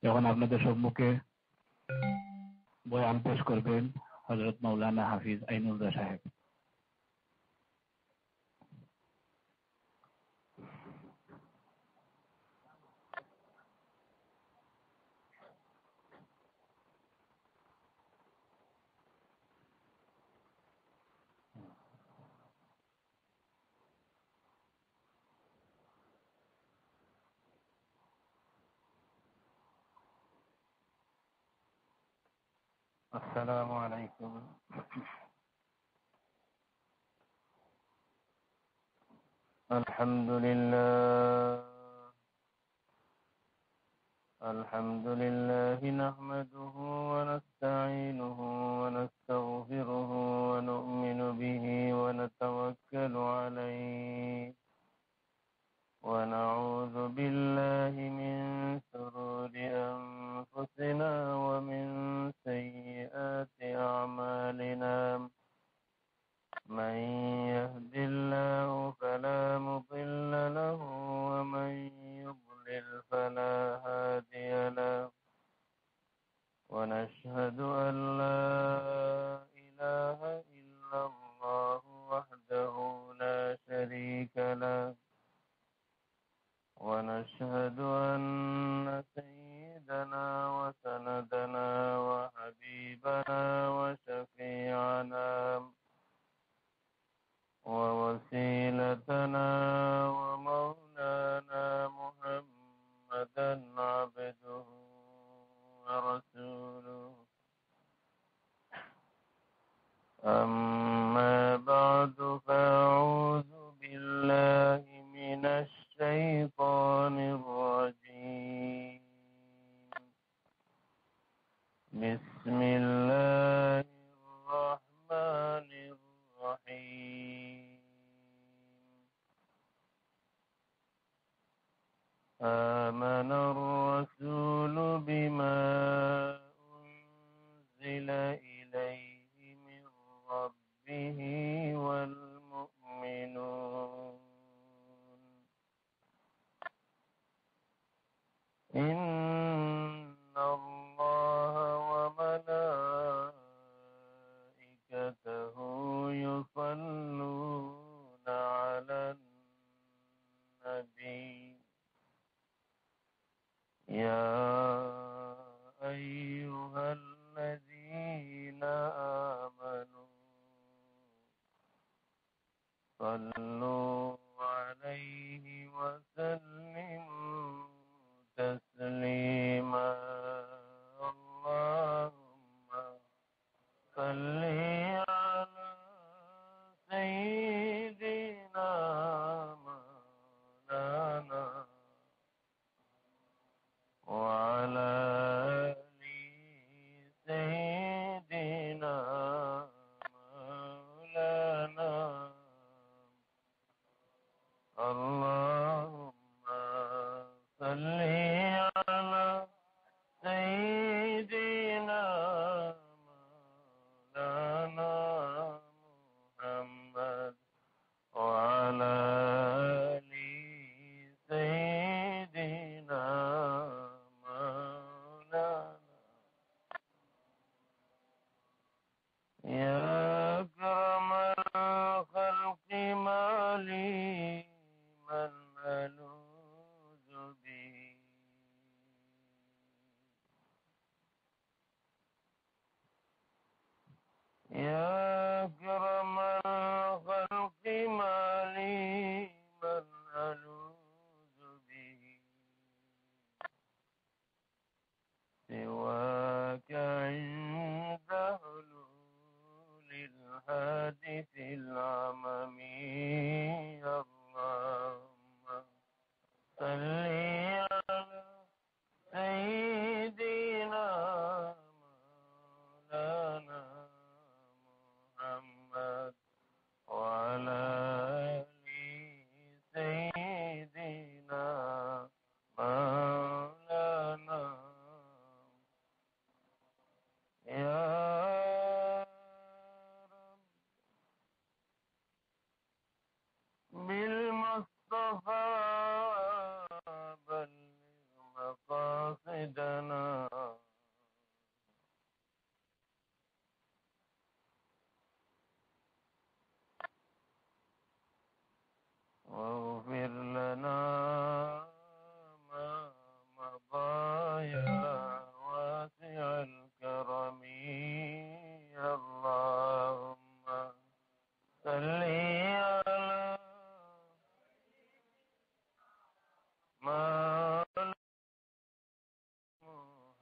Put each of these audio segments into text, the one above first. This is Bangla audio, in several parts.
এখন আপনাদের সম্মুখে বয়ান পেশ করবেন হযরত মাওলানা হাফিজ আইনুল্লাহ সাহেব। السلام عليكم. الحمد لله نحمده ونستعينه ونستغفره ونؤمن به ونتوكل عليه ونعوذ بالله من شرور أنفسنا ومن سيئات أعمالنا. من يهد الله فلا مضل له ومن يضلل فلا هادي له. ونشهد أن لا إله إلا الله وحده لا شريك له. ونشهد أن سيدنا وسندنا وحبيبنا وشفيعنا ووسيلتنا ومولانا محمدا عبده ورسوله. أما بعد فأعوذ بالله من الشيطان الرجيم. بسم الله الرحمن الرحيم. آمن الرسول بما أنزل إليه من ربه والمؤمنون. إن الله وملائكته يصلون على النبي. يا أيها الذين آمنوا صلوا عليه وسلموا تسليما. اللهم صل على سيدنا مولانا وعلى آل سيدنا مولانا. اللهم صل على سيدنا مولانا محمد وعلى آل سيدنا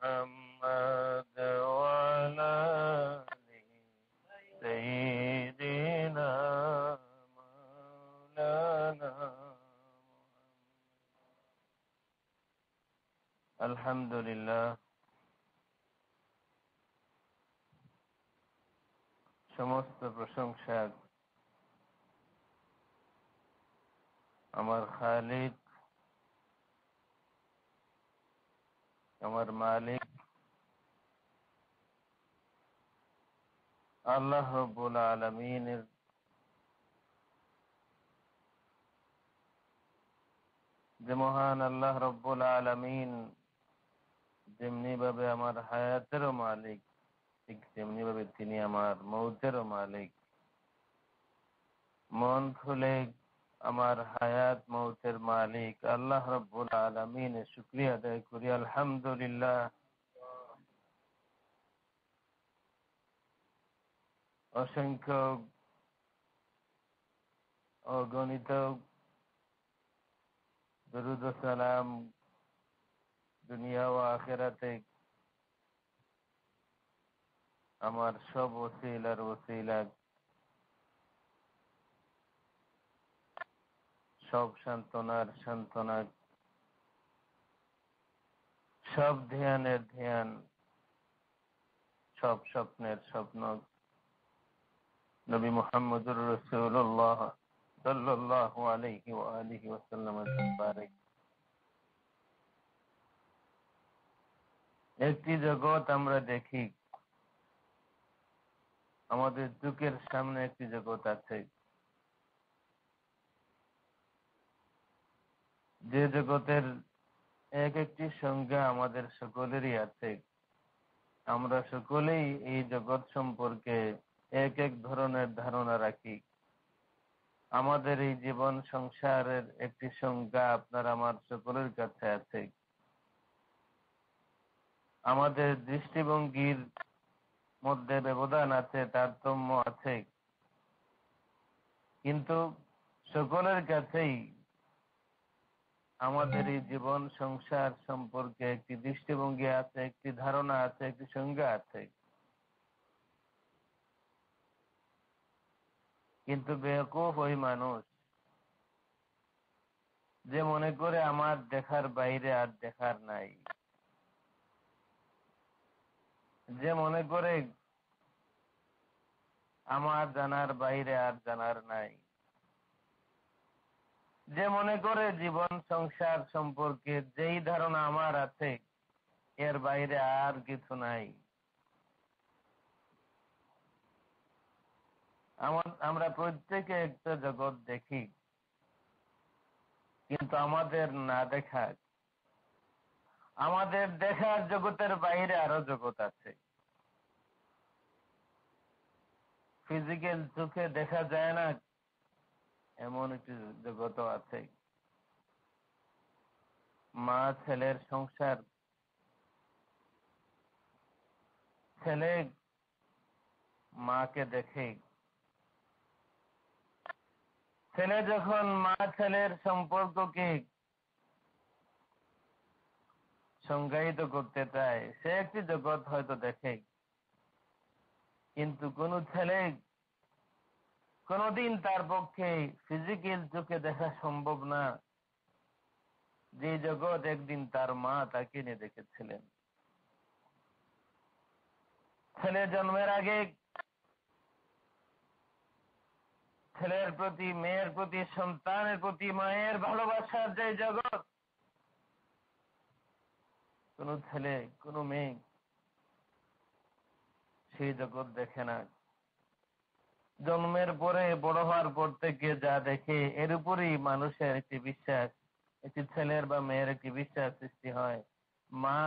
محمد وعلى آل سيدنا مولانا الحمد لله সমস্ত প্রশংসা আমার খালিক, আমার মালিক আল্লাহ রাব্বুল আলামিনের যে মহান আল্লাহ রাব্বুল আলামিন যেমনি ভাবে আমার হায়াতেরও মালিক, ঠিক তেমনি ভাবে তিনি আমার মৌতেরও মালিক। মন খুলে আমার হায়াত মৌতের মালিক আল্লাহ রাব্বুল আলামিনের শুকরিয়া আদায় করি। আলহামদুলিল্লাহ। অসংখ্য অগণিত দরুদ ও সালাম দুনিয়া ও আখিরাতে আমার সব ওসিলার ওসিলা, সব সান্ত্বনার সান্ত্বনা, সব ধ্যানের ধ্যান, সব স্বপ্নের স্বপ্ন নবী মুহাম্মদুর রাসূলুল্লাহ সাল্লাল্লাহু আলাইহি ওয়া আলিহি ওয়াসাল্লামের দরবারে। একটি জগৎ আমরা দেখি, আমাদের চোখের সামনে একটি জগৎ আছে, যে জগতের এক একটি সংজ্ঞা আমাদের সকলেরই আছে। আমরা সকলেই এই জগৎ সম্পর্কে এক এক ধরনের ধারণা রাখি। আমাদের এই জীবন সংসারের একটি সংজ্ঞা আপনার আমার সকলের কাছে আছে। আমাদের দৃষ্টিভঙ্গির মধ্যে ব্যবধান আছে, তারতম্য আছে, কিন্তু সকলের কাছেই আমাদের এই জীবন সংসার সম্পর্কে একটি দৃষ্টিভঙ্গি আছে, একটি ধারণা আছে, একটি সংজ্ঞা আছে। কিন্তু বেয়াকুফ ওই মানুষ যে মনে করে আমার দেখার বাইরে আর দেখার নাই, যে মনে করে আমার জানার বাইরে আর জানার নাই, যে মনে করে জীবন সংসার সম্পর্কে যেই ধারণা আমার আছে এর বাইরে আর কিছু নাই। আমরা প্রত্যেকে একটা জগৎ দেখি, কিন্তু আমাদের না দেখা, আমাদের দেখার জগতের বাইরে আরো জগৎ আছে। ফিজিক্যাল চোখে দেখা যায় না এমন একটি জগৎও আছে। মা ছেলের সংসার, ছেলে মাকে দেখে, ছেলে যখন মা ছেলের সম্পর্ককে সংজ্ঞায়িত করতে চায় সে একটি জগৎ হয়তো দেখে, কিন্তু কোন ছেলে কোনদিন তার পক্ষে ফিজিক্যাল চোখে দেখা সম্ভব না যে জগৎ একদিন তার মা তাকে নিয়ে দেখেছিলেন। ছেলে জন্মের আগে ছেলের প্রতি, মেয়ের প্রতি, সন্তানের প্রতি মায়ের ভালোবাসার যে জগৎ, কোন ছেলে কোন মেয়ে সেই জগৎ দেখে না। জন্মের পরে বড় হওয়ার পর থেকে যা দেখে এর উপরেই মানুষের একটি বিশ্বাস, একটি ছেলের বা মেয়ের একটি বিশ্বাস সৃষ্টি হয়। মা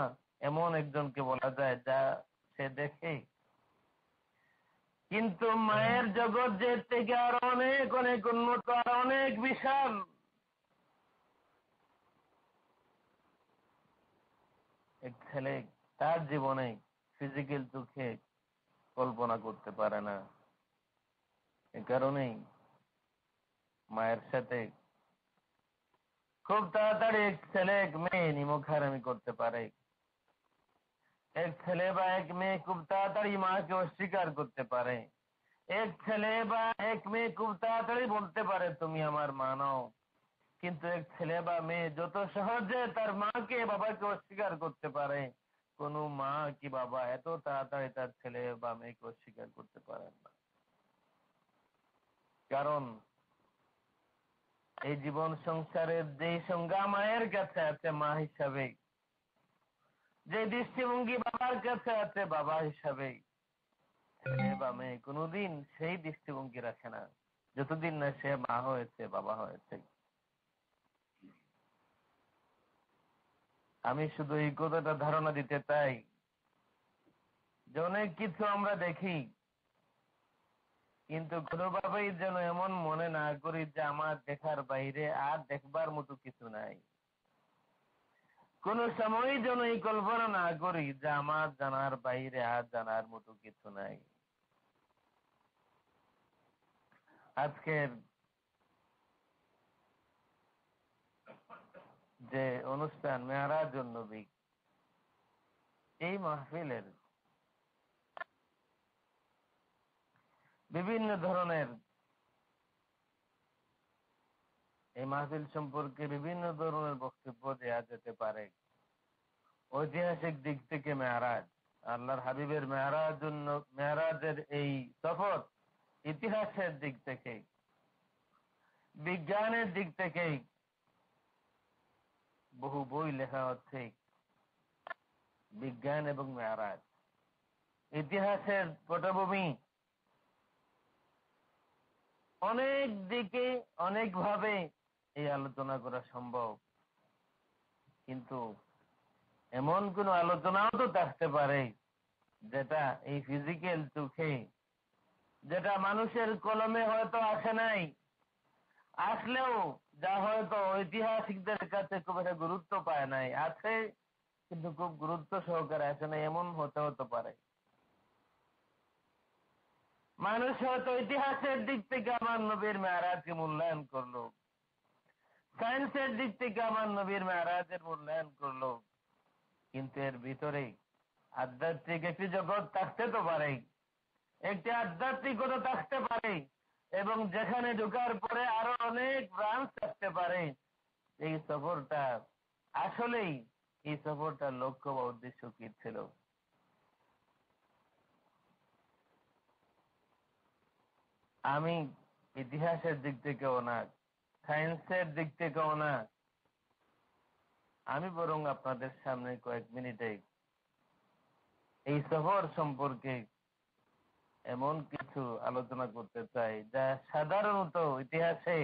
এমন একজনকে বলা যায় যা সে দেখে। কিন্তু মায়ের জগৎ যে থেকে আরো অনেক অনেক উন্নত, আর অনেক বিশাল। এক ছেলে তার জীবনে ফিজিক্যাল চোখে কল্পনা করতে পারে না। এ কারণেই মায়ের সাথে খুব তাড়াতাড়ি এক ছেলে এক মেয়ে নিমুখারামি করতে পারে। এক ছেলে বা এক মেয়ে খুব তাড়াতাড়ি মাকে অস্বীকার করতে পারে, এক ছেলে বা এক মেয়ে খুব তাড়াতাড়ি বলতে পারে তুমি আমার মা নও। কিন্তু এক ছেলে বা মেয়ে যত সহজে তার মাকে বাবাকে অস্বীকার করতে পারে, কোন মা কি বাবা এত তাড়াতাড়ি তার ছেলে বা মেয়েকে অস্বীকার করতে পারেন না। কারণ এই জীবন সংসারের যে সংজ্ঞা মায়ের কাছে আছে মা হিসাবে, যে দৃষ্টিভঙ্গি বাবার কাছে আছে বাবা হিসাবে, ছেলে বা মেয়ে কোনদিন সেই দৃষ্টিভঙ্গি রাখে না যতদিন না সে মা হয়েছে বাবা হয়েছে। আমি শুধু এই কথাটা ধারণা দিতে চাই যে অনেক কিছু আমরা দেখি, কিন্তু কোনোভাবেই যেন এমন মনে না করি যে আমার দেখার বাইরে আর দেখবার মতো কিছু নাই। কোন সময় যেন এই কল্পনা না করি যে আমার জানার বাইরে আর জানার মতো কিছু নাই। আজকের যে অনুষ্ঠান মেরাজুন নবী, এই মাহফিলের বিভিন্ন ধরনের, এই মাহফিল সম্পর্কে বিভিন্ন ধরনের বক্তব্য দেওয়া যেতে পারে। ঐতিহাসিক দিক থেকে মেরাজ, আল্লাহর হাবিবের মেরাজের এই সফর ইতিহাসের দিক থেকে, বিজ্ঞানের দিক থেকে বহু বই লেখা হচ্ছে বিজ্ঞান এবং মেরাজ। ইতিহাসের পটভূমি অনেক দিকে অনেকভাবে এই আলোচনা করা সম্ভব, কিন্তু এমন কোন আলোচনাও তো থাকতে পারে যেটা এই ফিজিক্যাল চোখে, যেটা মানুষের কলমে হয়তো আসে নাই, আসলেও যা হয়তো ঐতিহাসিকদের কাছে খুব একটা গুরুত্ব পায় নাই, আছে কিন্তু খুব গুরুত্ব সহকারে আসে নাই, এমন হতে পারে। মানুষ হয়তো ইতিহাসের দিক থেকে আমার নবীর মেরাজকে মূল্যায়ন করলো, সায়েন্সের দিক থেকে আমার নবীর মেরাজের মূল্যায়ন করলো, কিন্তু এর ভিতরে আধ্যাত্মিক একটি জগৎ থাকতে তো পারে, একটি আধ্যাত্মিকতা থাকতে পারে, এবং যেখানে ঢোকার পরে আরো অনেক ব্রাঞ্চ থাকতে পারে। এই সফরটা আসলেই, এই সফরটার লক্ষ্য বা উদ্দেশ্য কি ছিল? আমি ইতিহাসের দিক থেকেও না, সায়েন্সের দিক থেকেও না, আমি বরং আপনাদের সামনে কয়েক মিনিটে এই সফর সম্পর্কে এমন কিছু আলোচনা করতে চাই যা সাধারণত ইতিহাসে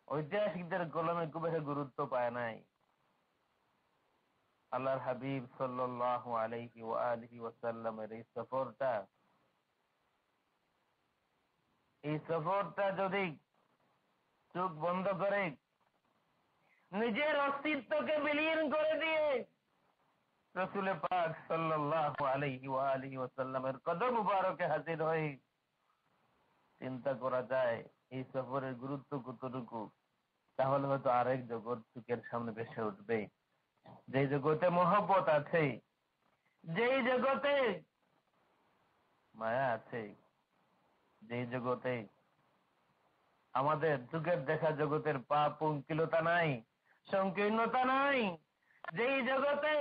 ঐতিহাসিকদের কলমে খুব একটা গুরুত্ব পায় নাই। আল্লাহর হাবিব সাল্লাল্লাহু আলাইহি ওয়া আলিহি ওয়াসাল্লামের এই সফরটা যদি চোখ বন্ধ করে নিজের অস্তিত্বকে বিলীন করে দিয়ে রাসূল পাক সাল্লাল্লাহু আলাইহি ওয়া আলিহি ওয়াসাল্লামের কদম মুবারকে হাজির হয়ে চিন্তা করা যায় এই সফরের গুরুত্ব কতটুকু, তাহলে হয়তো আরেক জগৎ চোখের সামনে ভেসে উঠবে, যে জগতে মহব্বত আছে, যেই জগতে মায়া আছে, যেই জগতে আমাদের চোখের দেখা জগতের পাপ পঙ্কিলতা নাই, সংকীর্ণতা নাই, যেই জগতে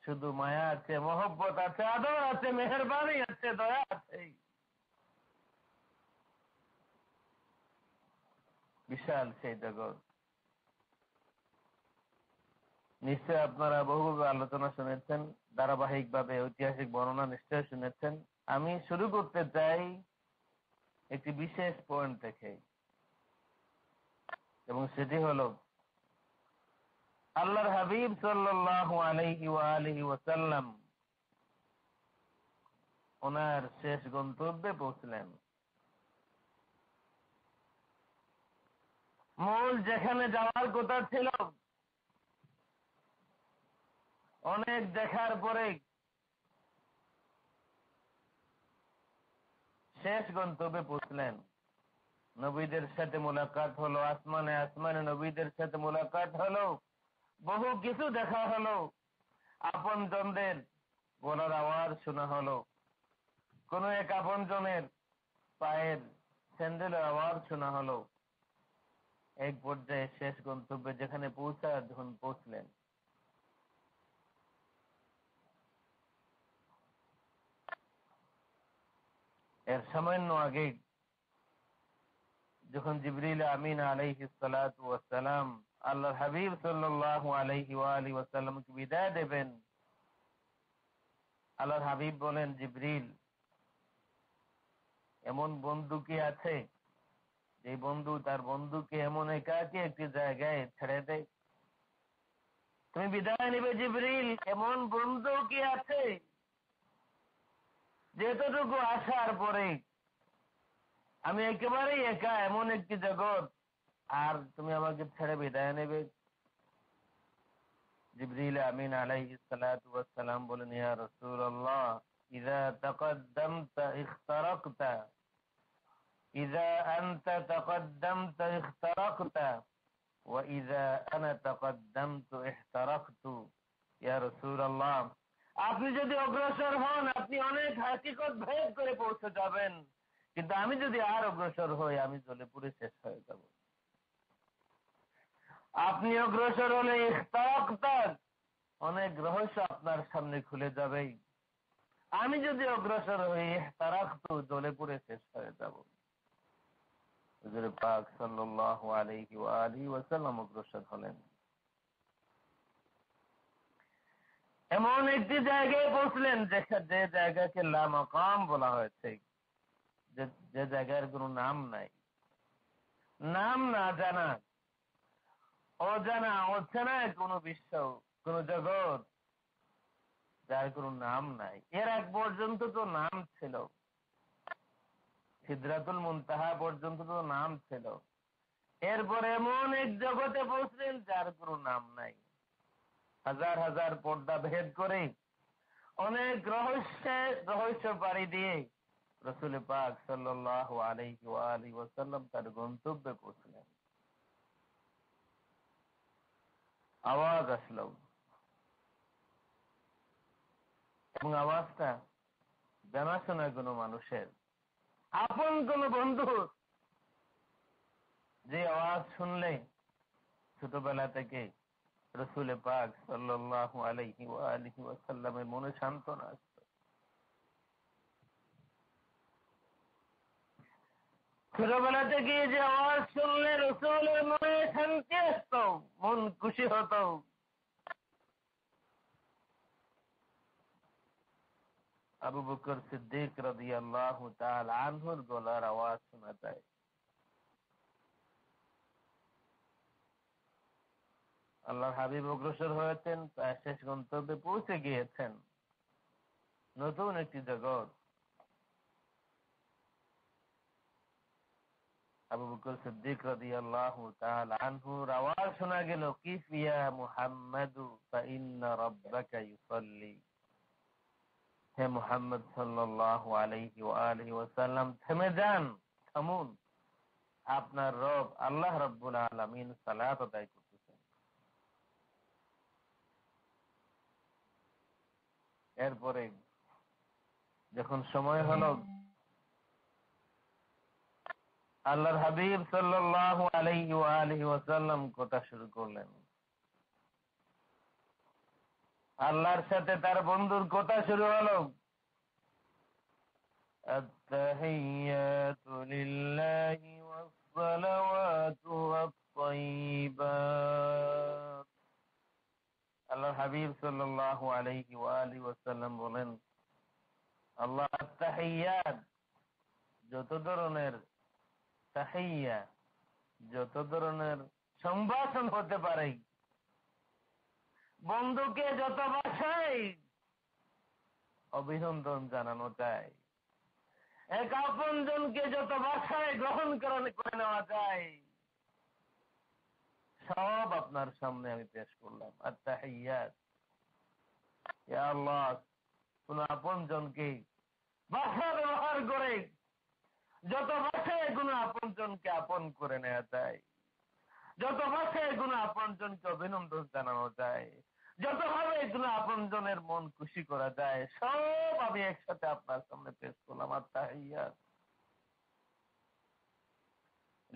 শুধু মায়া আছে, মহব্বত আছে, আদর আছে, মেহেরবানি আছে, দয়া আছে, বিশাল সেই জগৎ। নিশ্চয় আপনারা বহু আলোচনা শুনেছেন, ধারাবাহিক ভাবে ঐতিহাসিক বর্ণনা নিশ্চয় শুনেছেন। আমি শুরু করতে চাই একটি বিশেষ পয়েন্ট থেকে, এবং সেটি হলো আল্লাহর হাবিব সাল্লাল্লাহু আলাইহি ওয়া আলিহি ওয়াসাল্লাম ওনার শেষ গন্তব্যে পৌঁছলেন। মূল যেখানে যাওয়ার কথা ছিল, অনেক দেখার পরে শেষ গন্তব্যে পৌঁছলেন। নবীদের সাথে মোলাকাত হলো, আসমানে আসমানে নবীদের সাথে মোলাকাত হলো, বহু কিছু দেখা হলো, আপনজনদের গলার আওয়াজ শোনা হলো, কোন এক আপনজনের পায়ের স্যান্ডেলের আওয়াজ শোনা হলো। এক পর্যায়ে শেষ গন্তব্যে যেখানে যখন পৌঁছলেন, এর সামান্য আগে যখন জিবরিল আমিন আলাইহিস সালাতু ওয়াস সালাম আল্লাহর হাবিব সাল্লাল্লাহু আলাইহি ওয়া আলিহি ওয়াসাল্লামকে বিদায় দেবেন, আল্লাহর হাবিব বলেন, জিবরিল, এমন বন্ধু কি আছে যে বন্ধু তার বন্ধুকে এমন একাকী একটি জায়গায় ছেড়ে দেয়? তুমি বিদায় নিবে জিবরিল, এমন বন্ধু কি আছে যেতটুকু আসার পরে আমি একেবারেই একা, এমন একটি জগৎ, আর তুমি আমাকে ছেড়ে বিদায় নেবে? জিবরিল আমিন আলাইহিস সালাতু ওয়াস সালাম বলেন, ইয়া রাসূলুল্লাহ, ইযা তাকাদ্দামতা ইখতারাকতা, ইযা আনতা তাকাদ্দামতা ইখতারাকতা ওয়া ইযা আনা তাকাদ্দামতু ইহতারাকতু। ইয়া রাসূলুল্লাহ, আপনি যদি অগ্রসর হন আপনি অনেক হাকিকত ভেদ করে পৌঁছে যাবেন, কিন্তু আমি যদি আর অগ্রসর হই আমি জ্বলে পুড়ে শেষ হয়ে যাব। আপনি অগ্রসর হলে ইখতারাকতা, অনেক রহস্য আপনার সামনে খুলে যাবে। আমি যদি অগ্রসর হই ইহতারাকতু, জ্বলে পুড়ে শেষ হয়ে যাব। হুজুর পাক সাল্লাল্লাহু আলাইহি ওয়া আলিহি ওয়াসাল্লাম অগ্রসর হলেন। এমন একটি জায়গায় পৌঁছলেন যে জায়গাকে লা মাকাম বলা হয়েছে, যে জায়গার কোনো নাম নাই, নাম না জানা, অজানা, অচেনা কোনো বিশ্ব, কোন জগৎ যার কোনো নাম নাই। এর এক পর্যন্ত তো নাম ছিল, সিদরাতুল মুনতাহা পর্যন্ত তো নাম ছিল। এরপর এমন এক জগতে পৌঁছলেন যার কোনো নাম নাই। হাজার হাজার পর্দা ভেদ করে অনেক রহস্য পাড়ি দিয়ে রাসূল পাক সাল্লাল্লাহু আলাইহি ওয়া আলিহি ওয়াসাল্লাম তার গন্তব্যে পৌঁছলেন। আওয়াজ আসলো এবং আওয়াজটা জানাশোনা কোনো মানুষের, আপন কোন বন্ধু, যে আওয়াজ শুনলে ছোটবেলা থেকে রাসূল পাক সাল্লাল্লাহু আলাইহি ওয়া আলিহি ওয়াসাল্লামের মনে সান্ত্বনা আসতো। ছোটবেলা থেকে যে আওয়াজ শুনলে রাসূলের মনে শান্তি আসতো, মন খুশি হতো। আবু বকর সিদ্দিক রাদিয়াল্লাহু তাআলা আনহুর গলার আওয়াজ শোনা যায়। আল্লাহর হাবিব অগ্রসর হয়েছেন, তার শেষ গন্তব্যে পৌঁছে গিয়েছেন, নতুন একটি জগৎ। আবু বকর সিদ্দিক রাদিয়াল্লাহু তাআলা আনহুর আওয়াজ শোনা গেল, কিফ ইয়া মুহাম্মাদু ফাইন্না রাব্বাকা ইউসাল্লি। হে মুহাম্মদ সাল্লাল্লাহু আলাইহি ওয়া আলিহি ওয়াসাল্লাম, থেমে যান, থামুন, আপনার রব আল্লাহ রাব্বুল আলামিন সালাত আদায় করতেছেন। এরপরে যখন সময় হলো, আল্লাহর হাবিব সাল্লাল্লাহু আলাইহি ওয়া আলিহি ওয়াসাল্লাম কথা শুরু করলেন। আল্লাহর সাথে তার বন্ধুর কথা শুরু হলো। আত-তাহিয়াতু লিল্লাহি ওয়াস-সালাওয়াতু ওয়াত-তাইয়্যিবাত। আল্লাহর হাবিব সাল্লাল্লাহু আলাইহি ওয়া আলিহি ওয়াসাল্লাম বলেন, আল্লাহ আত-তাহিয়াত, যত ধরনের তাহিয়া, যত ধরনের সম্ভাষণ হতে পারে, বন্ধুকে যত ভাষায় অভিনন্দন জানানো যায়, এক আপনজনকে যত ভাষায় গ্রহণ করে নেওয়া যায়, সব আপনার সামনে আমি পেশ করলাম। আত-তাহিয়াত, ইয়া আল্লাহ, কোন আপনজনকে ভাষা ব্যবহার করে যত ভাষায় কোন আপনজনকে আপন করে নেওয়া যায়, যত ভাষায় কোন আপনজনকে অভিনন্দন জানানো যায়, যতভাবে কোনো আপন জনের মন খুশি করা যায় সব আমি একসাথে আপনার সামনে পেশ করলাম। আত-তাহিয়াত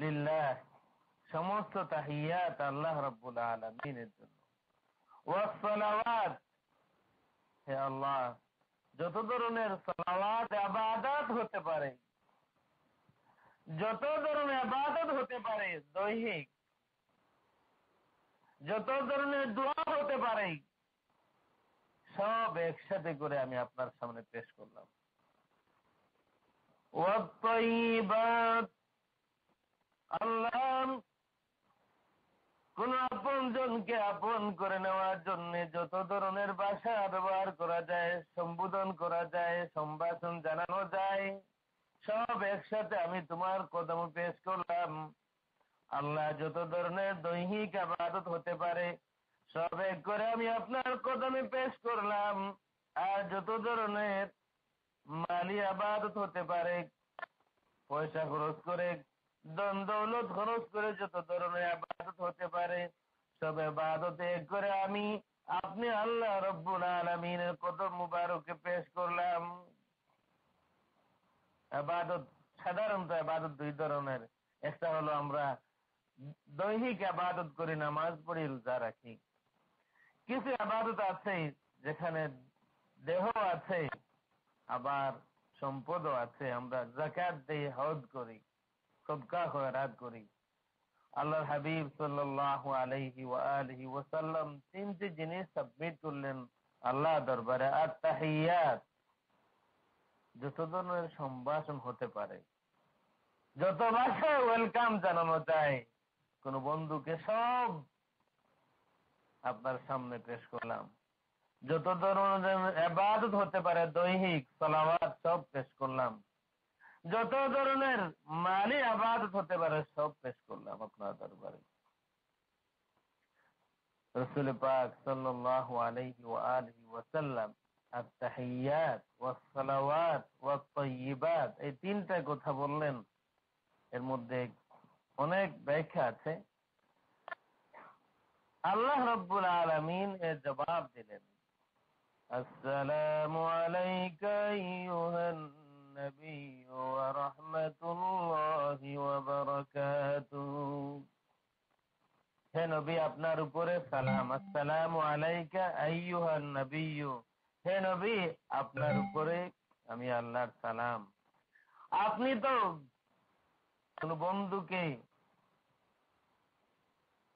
লিল্লাহ, সমস্ত তাহিয়াত আল্লাহ রাব্বুল আলামিনের জন্য। ওয়াস-সালাওয়াত, হে আল্লাহ, যত ধরনের সালাওয়াত ইবাদত হতে পারে, যত ধরনের ইবাদত হতে পারে দৈহিক, যত ধরনের দোয়া হতে পারে সব একসাথে করে আমি আপনার সামনে পেশ করলাম। ওয়াত-তাইয়িবাত, আল্লাহ কোন আপন জনকে আপন করে নেওয়ার জন্য যত ধরনের ভাষা ব্যবহার করা যায়, সম্বোধন করা যায়, সম্ভাষণ জানানো যায়, সব একসাথে আমি তোমার কদমে পেশ করলাম। আল্লাহ যত ধরনের দৈহিক ইবাদত হতে পারে সব এক করে আমি আপনার কদমে পেশ করলাম। আর যত ধরনের মালি ইবাদত হতে পারে, পয়সা খরচ করে, ধন দৌলত খরচ করে যত ধরনের ইবাদত হতে পারে সব ইবাদত এক করে আমি আপনি আল্লাহ রাব্বুল আলামিনের কদম মুবারকে পেশ করলাম। ইবাদত সাধারণত ইবাদত দুই ধরনের। একটা হলো আমরা দৈহিক ইবাদত করি, নামাজ পড়ি, রোজা রাখি। কিছু ইবাদত আছে যেখানে দেহ আছে আবার সম্পদও আছে, আমরা যাকাত দেই, হজ করি, সদকা খয়রাত করি। আল্লাহর হাবিব সাল্লাল্লাহু আলাইহি ওয়া আলিহি ওয়াসাল্লাম তিনটি জিনিস সাবমিট করলেন আল্লাহ দরবারে। আত-তাহিয়াত, যত ধরনের সম্ভাষণ হতে পারে, যত ভাষায় ওয়েলকাম জানানো যায় কোন বন্ধুকে, সব আপনার সামনে পেশ করলাম। যত ধরনের ইবাদত হতে পারে দৈহিক, সালাওয়াত, সব পেশ করলাম। যত ধরনের মালি ইবাদত হতে পারে সব পেশ করলাম আপনার দরবারে। রাসূল পাক সাল্লাল্লাহু আলাইহি ওয়া আলিহি ওয়াসাল্লাম আত-তাহিয়াত ওয়াস-সালাওয়াত ওয়াত-তাইয়িবাত এই তিনটা কথা বললেন। এর মধ্যে অনেক ব্যাখ্যা আছে। আল্লাহ রাব্বুল আলামিন এর জবাব দিলেন, আসসালামু আলাইকা আইয়ুহান নাবিয়্যু ওয়া রাহমাতুল্লাহি ওয়া বারাকাতুহু। হে নবী, আপনার উপরে সালাম। আসসালামু আলাইকা আইয়ুহান নাবিয়্যু, হে নবী, আপনার উপরে আমি আল্লাহর সালাম। আপনি তো কোন বন্ধুকে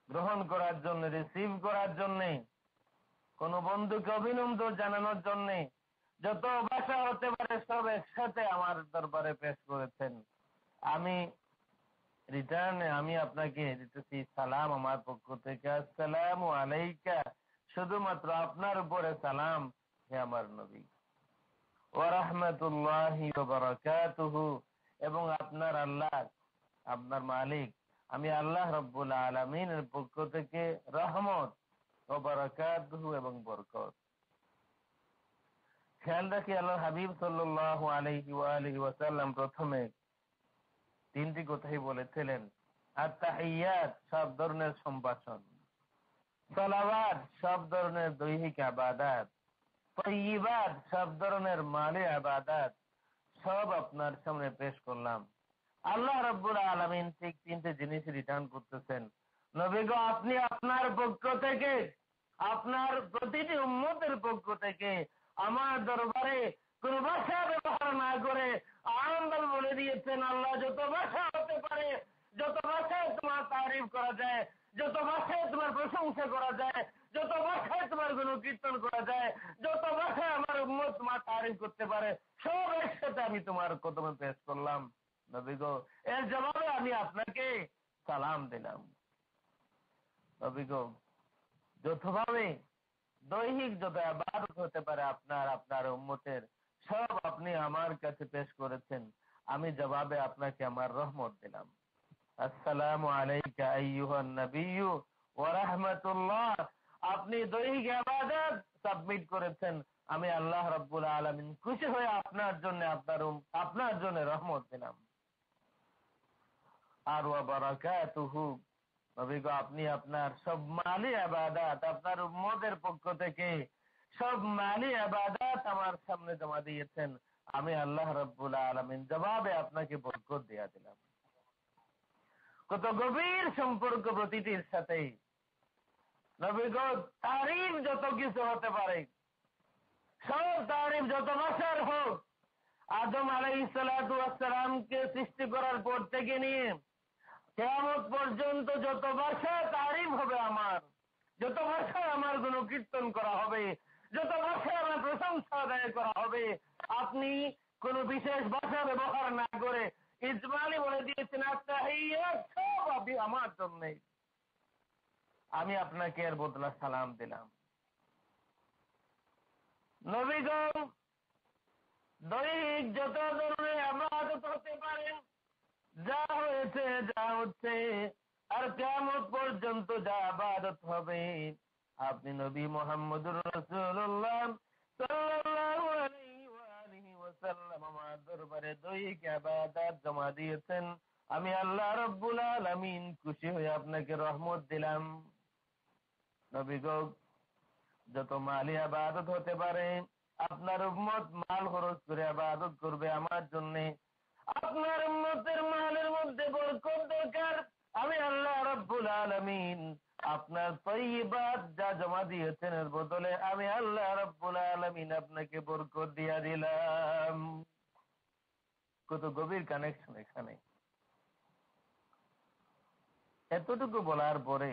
গ্রহণ করার জন্য, রিসিভ করার জন্য, কোন বন্ধুকে অভিনন্দন জানানোর জন্য যত ভাষা হতে পারে সব একসাথে আমার দরবারে পেশ করেছেন। আমি রিটার্নে আমি আপনাকে দিতেছি সালাম আমার পক্ষ থেকে। আসসালামু আলাইকা, শুধুমাত্র আপনার উপরে সালাম হে আমার নবী। ওয়া রাহমাতুল্লাহি ওয়া বারাকাতুহু, এবং আপনার আল্লাহ, আপনার মালিক আমি আল্লাহ রাব্বুল আলামিনের পক্ষ থেকে রহমত ও বারাকাতুহু এবং বরকত। খেয়াল রাখি আল্লাহর হাবিব সাল্লাল্লাহু আলাইহি ওয়া আলিহি ওয়াসাল্লাম প্রথমে তিনটি কথাই বলেছিলেন। আত-তাহিয়াত, সব ধরনের সম্ভাষণ, সালাওয়াত, সব ধরনের দৈহিক ইবাদত, তাইয়িবাত, সব ধরনের মালি ইবাদত, সব আপনার সামনে পেশ করলাম। আল্লাহ রাব্বুল আলামিন ঠিক তিনটে জিনিস রিটার্ন করতেছেন। নবী গো, আপনি আপনার পক্ষ থেকে, আপনার প্রতিটি উম্মতের পক্ষ থেকে আমার দরবারে কোন ভাষা ব্যবহার না করে আনন্দ বলে দিয়েছেন, আল্লাহ যত ভাষা হতে পারে, যত ভাষায় তোমার তারিফ করা যায়, যত ভাষায় তোমার প্রশংসা করা যায়, যত ভাষায় তোমার গুণকীর্তন করা যায়, যত ভাষায় আমার উম্মত তোমার তারিফ করতে পারে, সব একসাথে আমি তোমার কদমে পেশ করলাম। নবী গো, এর জবাবে আমি আপনাকে সালাম দিলাম। নবী গো, যতভাবে দৈহিক যত ইবাদত হতে পারে আপনার, আপনার উম্মতের, সব আপনি আমার কাছে পেশ করেছেন। আমি জবাবে আপনাকে আমার রহমত দিলাম। আসসালামু আলাইকা আইয়ুহান নাবিয়্যু ওয়া রাহমাতুল্লাহ। আপনি দৈহিক ইবাদত সাবমিট করেছেন, আমি আল্লাহ রাব্বুল আলামিন খুশি হয়ে আপনার জন্য, আপনার জন্য রহমত দিলাম। আর ওয়া বারাকাতুহু, নবী গো, আপনি আপনার সব মালি ইবাদত আপনার উম্মতের পক্ষ থেকে সব মালি ইবাদত আমার সামনে জমা দিয়েছেন, আমি আল্লাহ রাব্বুল আলামিন জবাবে আপনাকে বরকত দিয়া দিলাম। কত গভীর সম্পর্ক প্রতিটির সাথে। নবী গো, তারিফ যত কিছু হতে পারে, সব তারিফ যত বছর হোক, আদম আলাইহিস সালাতু ওয়াস সালামকে সৃষ্টি করার পর থেকে নিয়ে কিয়ামত পর্যন্ত যত ভাষা তারিফ হবে আমার, যত ভাষায় আমার গুণকীর্তন করা হবে, যত ভাষায় আমার প্রশংসা আদায় করা হবে, আপনি কোন বিশেষ ভাষা ব্যবহার না করে ইজমালি বলে দিয়েছেন আত্তাহিয়াত সব আপনি আমার জন্য, আমি আপনাকে এর বদলা সালাম দিলাম। নবীগণ, দৈহিক যত ধরনের ইবাদত হতে পারে, যা হয়েছে যা হচ্ছে আর কিয়ামত পর্যন্ত যা ইবাদত হবে, আপনি নবী মুহাম্মদুর রাসূলুল্লাহ সাল্লাল্লাহু আলাইহি ওয়া আলিহি ওয়াসাল্লাম আমার দরবারে দৈহিক ইবাদত জমা দিয়েছেন, আমি আল্লাহ রাব্বুল আলামিন খুশি হয়ে আপনাকে রহমত দিলাম। নবী গো, যত মালি ইবাদত হতে পারে, আপনার উম্মত মাল খরচ করে ইবাদত করবে আমার জন্য, আপনার উম্মতের মালের মধ্যে বরকত দরকার, আমি আল্লাহ রাব্বুল আলামিন আপনার তয়্যিবাত যা জমা দিয়েছেন এর বদলে আমি আল্লাহ রাব্বুল আলামিন আপনাকে বরকত দিয়া দিলাম। কত গভীর কানেকশন এখানে। এতটুকু বলার পরে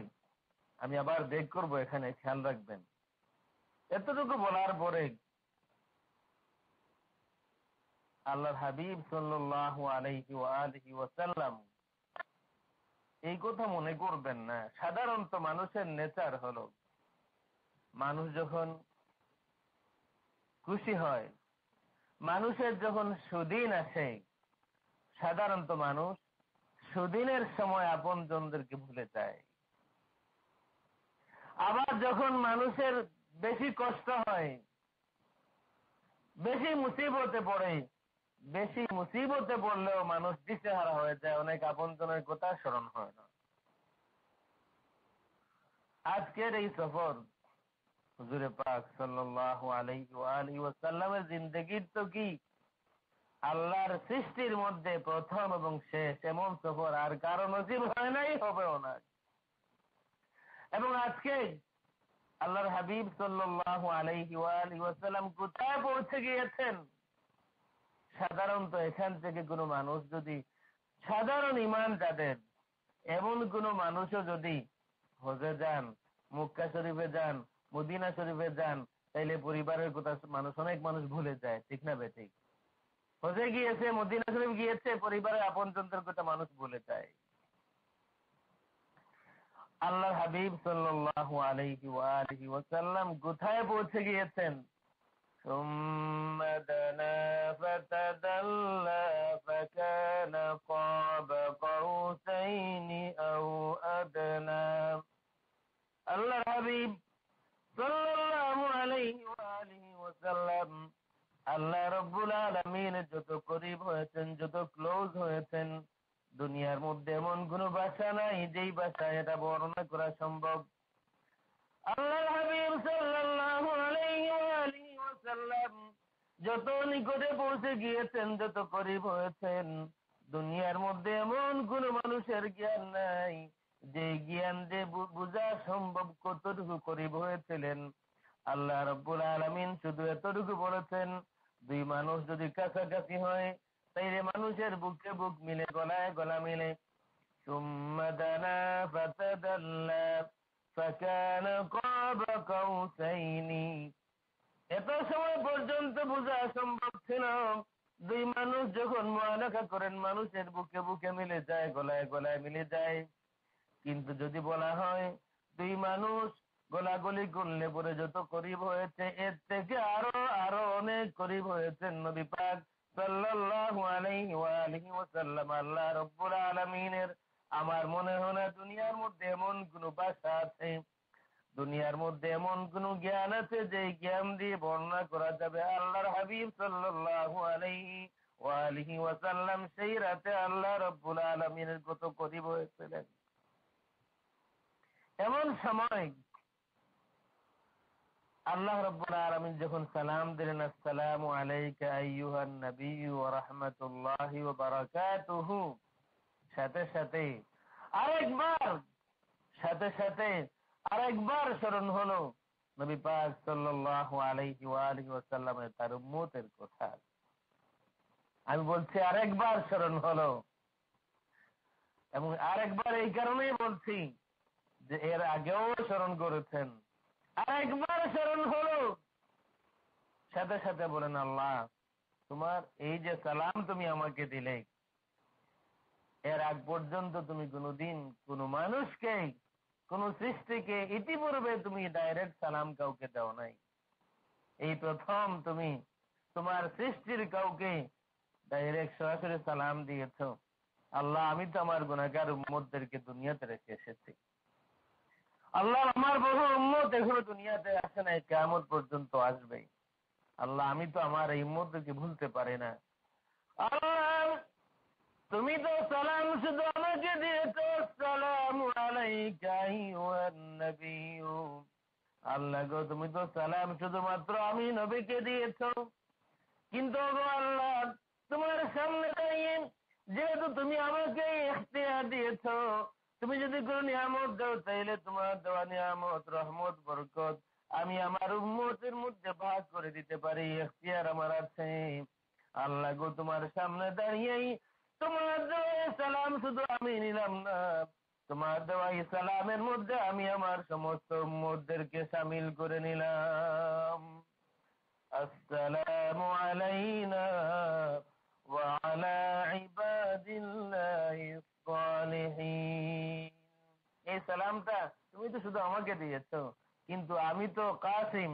আমি আবার বেগ করব, এখানে খেয়াল রাখবেন। এতটুকু বলার পরে আল্লাহর হাবিব সাল্লাল্লাহু আলাইহি ওয়া আলিহি ওয়াসাল্লাম এই কথা মনে করবেন না। সাধারণত মানুষের নেচার হলো, মানুষ যখন খুশি হয়, মানুষের যখন সুদিন আসে, সাধারণত মানুষ সুদিনের সময় আপনজনদেরকে ভুলে যায়। আবার যখন মানুষের বেশি কষ্ট হয়, বেশি মুসিবতে পড়ে, বেশি মুসিবতে পড়লেও মানুষ দিশেহারা হয়ে যায়, অনেক আপনজনের কথা স্মরণ হয় না। আজকের এই সফর হুজুরে পাক সাল্লাল্লাহু আলাইহি ওয়া আলিহি ওয়াসাল্লামের জিন্দেগির তো কি আল্লাহর সৃষ্টির মধ্যে প্রথম এবং শেষ, এমন সফর আর কারো নসিব হয় নাই, হবেও না। এবং আজকে আল্লাহর হাবিব সাল্লাল্লাহু আলাইহি ওয়া আলিহি ওয়াসাল্লাম কোথায় পৌঁছে গিয়েছেন, সাধারণত এখান থেকে কোনো মানুষ যদি, সাধারণ ঈমান যাদের, এমন কোনো মানুষও যদি হজে যান, মক্কা শরীফে যান, মদিনা শরীফে যান, তাইলে পরিবারের কথা অনেক মানুষ ভুলে যায়, ঠিক না বেঠিক? হজে গিয়েছে, মদিনা শরীফ গিয়েছে, পরিবারের আপনজনদের কথা মানুষ ভুলে যায়। আল্লাহর হাবিব সাল্লাল্লাহু আলাইহি ওয়া আলিহি ওয়াসাল্লাম কোথায় পৌঁছে গিয়েছেন? ثم دنا فتدلى فكان قاب قوسين أو أدنى। আল্লাহর হাবিব সাল্লাল্লাহু আলাইহি ওয়া আলিহি ওয়াসাল্লাম আল্লাহ রাব্বুল আলামিনের যত করিব হয়েছেন, যত ক্লোজ হয়েছেন, দুনিয়ার মধ্যে এমন কোন ভাষা নাই যেই ভাষায় এটা বর্ণনা করা সম্ভব। আল্লাহর হাবিব সাল্লাল্লাহু আলাইহি ওয়া আলিহি ওয়াসাল্লাম যত নিকটে পৌঁছে গিয়েছেন, যত করিব হয়েছেন, দুনিয়ার মধ্যে এমন কোন মানুষের জ্ঞান নাই যে জ্ঞান যে বোঝা সম্ভব কতটুকু করিব হয়েছিলেন। আল্লাহ রাব্বুল আলামিন শুধু এতটুকু বলেছেন, দুই মানুষ যদি কাছাকাছি হয় তাইলে মানুষের বুকে বুক মিলে, গলায় গলা মিলে। সুম্মা দানা ফাতাদাল্লা ফাকানা কাবা কাউসাইনি। এত সময় পর্যন্ত বোঝা সম্ভব ছিল, দুই মানুষ যখন মুআলাকা করেন মানুষের বুকে বুকে মিলে যায়, গলায় গলায় মিলে যায়। কিন্তু যদি বলা হয় দুই মানুষ গোলাগুলি করলে পরে যত করিব হয়েছে, এর থেকে আরো অনেক করিব হয়েছেন নবী পাক সাল্লাল্লাহু আলাইহি ওয়া আলিহি ওয়াসাল্লাম। আল্লাহ রাব্বুল আলামিনের আমার মনে হয় না দুনিয়ার মধ্যে এমন কোন ভাষা আছে, দুনিয়ার মধ্যে এমন কোন জ্ঞান আছে যে জ্ঞান দিয়ে বর্ণনা করা যাবে। আল্লাহর হাবিব সাল্লাল্লাহু আলাইহি ওয়া আলিহি ওয়াসাল্লাম সেই রাতে আল্লাহ রাব্বুল আলামিনের কত করিব হয়েছিলেন। এমন সময় আল্লাহ রাব্বুল আলামিন যখন সালাম দিলেন, আসসালামু আলাইকা আইয়ুহান নবিয়্যু ওয়া রাহমাতুল্লাহি ওয়া বারাকাতুহু, সাথে সাথে আরেকবার স্মরণ হলো নবী পাক সাল্লাল্লাহু আলাইহি ওয়া আলিহি ওয়াসাল্লামের তার উম্মতের কথা। আমি বলছি আরেকবার স্মরণ হলো, এবং আরেকবার এই কারণেই বলছি যে এর আগেও স্মরণ করেছেন, আরেকবার স্মরণ হলো। সাথে সাথে বলেন, আল্লাহ তোমার এই যে সালাম তুমি আমাকে দিলে, এর আগ পর্যন্ত তুমি কোনোদিন কোনো মানুষকে, কোন সৃষ্টিকে ইতিপূর্বে তুমি ডাইরেক্ট সালাম কাউকে দাও নাই। এই প্রথম তুমি তোমার সৃষ্টির কাউকে ডাইরেক্ট সরাসরি সালাম দিয়েছ। আল্লাহ আমি তো আমার গুনাহগার উম্মতদেরকে দুনিয়াতে রেখে এসেছি। আল্লাহ আমার বহু উম্মত এখনো দুনিয়াতে আসে নাই, কিয়ামত পর্যন্ত আসবে। আল্লাহ আমি তো আমার এই উম্মতদেরকে ভুলতে পারি না। আল্লাহ তুমি তো সালাম শুধু আমাকে দিয়েছ, আসসালামু আলাইকা আইয়ুহান নবিয়্যু। আল্লাহ গো তুমি তো সালাম শুধুমাত্র আমি নবীকে দিয়েছ, কিন্তু গো আল্লাহ তোমার সামনে দাঁড়িয়ে যেহেতু তুমি আমাকে ইখতিয়ার দিয়েছ, তুমি যদি কোনো নিয়ামত দাও তাইলে তোমার দেওয়া নিয়ামত, রহমত, বরকত আমি আমার উম্মতের মধ্যে ভাগ করে দিতে পারি, ইখতিয়ার আমার আছে। আল্লাহ গো তোমার সামনে দাঁড়িয়েই তোমার দেওয়া সালাম শুধু আমি নিলাম না, তোমার দেওয়া সালামের মধ্যে আমি আমার সমস্ত উম্মতদেরকে শামিল করে নিলাম। আসসালামু আলাইনা ওয়া আলা ইবাদিল্লাহিস সালিহিন। এই সালামটা তুমি তো শুধু আমাকে দিয়েছো, কিন্তু আমি তো কাসিম,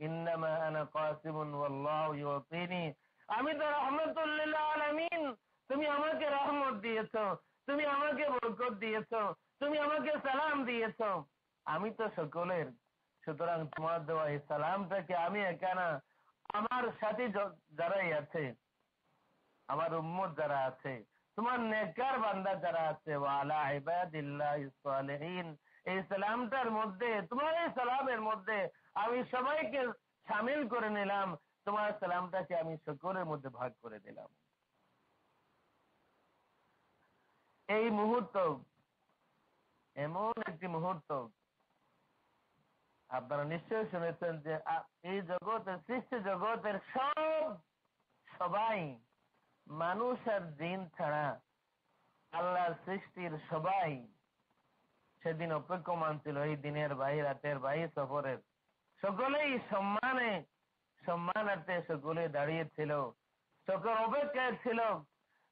ইন্নামা আনা কাসিমুন ওয়াল্লাহু ইউতিনি। আমি তো রাহমাতুল লিল আলামিন, তুমি আমাকে রহমত দিয়েছো, তুমি আমাকে বরকত দিয়েছো, তুমি আমাকে সালাম দিয়েছো, আমি তো সকলের। সুতরাং তোমার দেওয়া এই সালামটাকে আমি একা না, আমার সাথী যারাই আছে, আমার উম্মত যারা আছে, তোমার নেককার বান্দা যারা আছে, ওয়া আলা ইবাদিল্লাহিস সালিহিন, এই সালামটার মধ্যে, তোমার এই সালামের মধ্যে আমি সবাইকে শামিল করে নিলাম, তোমার সালামটাকে আমি সকলের মধ্যে ভাগ করে দিলাম। এই মুহূর্ত এমন একটি মুহূর্ত আপনারা নিশ্চয়ই শুনেছেন যে এই জগতের, সৃষ্টি জগতের সবাই, মানুষ আর জিন ছাড়া আল্লাহর সৃষ্টির সবাই সেদিন অপেক্ষমান ছিল, এই দিনের ভাই, রাতের ভাই, সফরের সকলেই সম্মানার্থে সকলে দাঁড়িয়েছিল, সকল অপেক্ষায় ছিল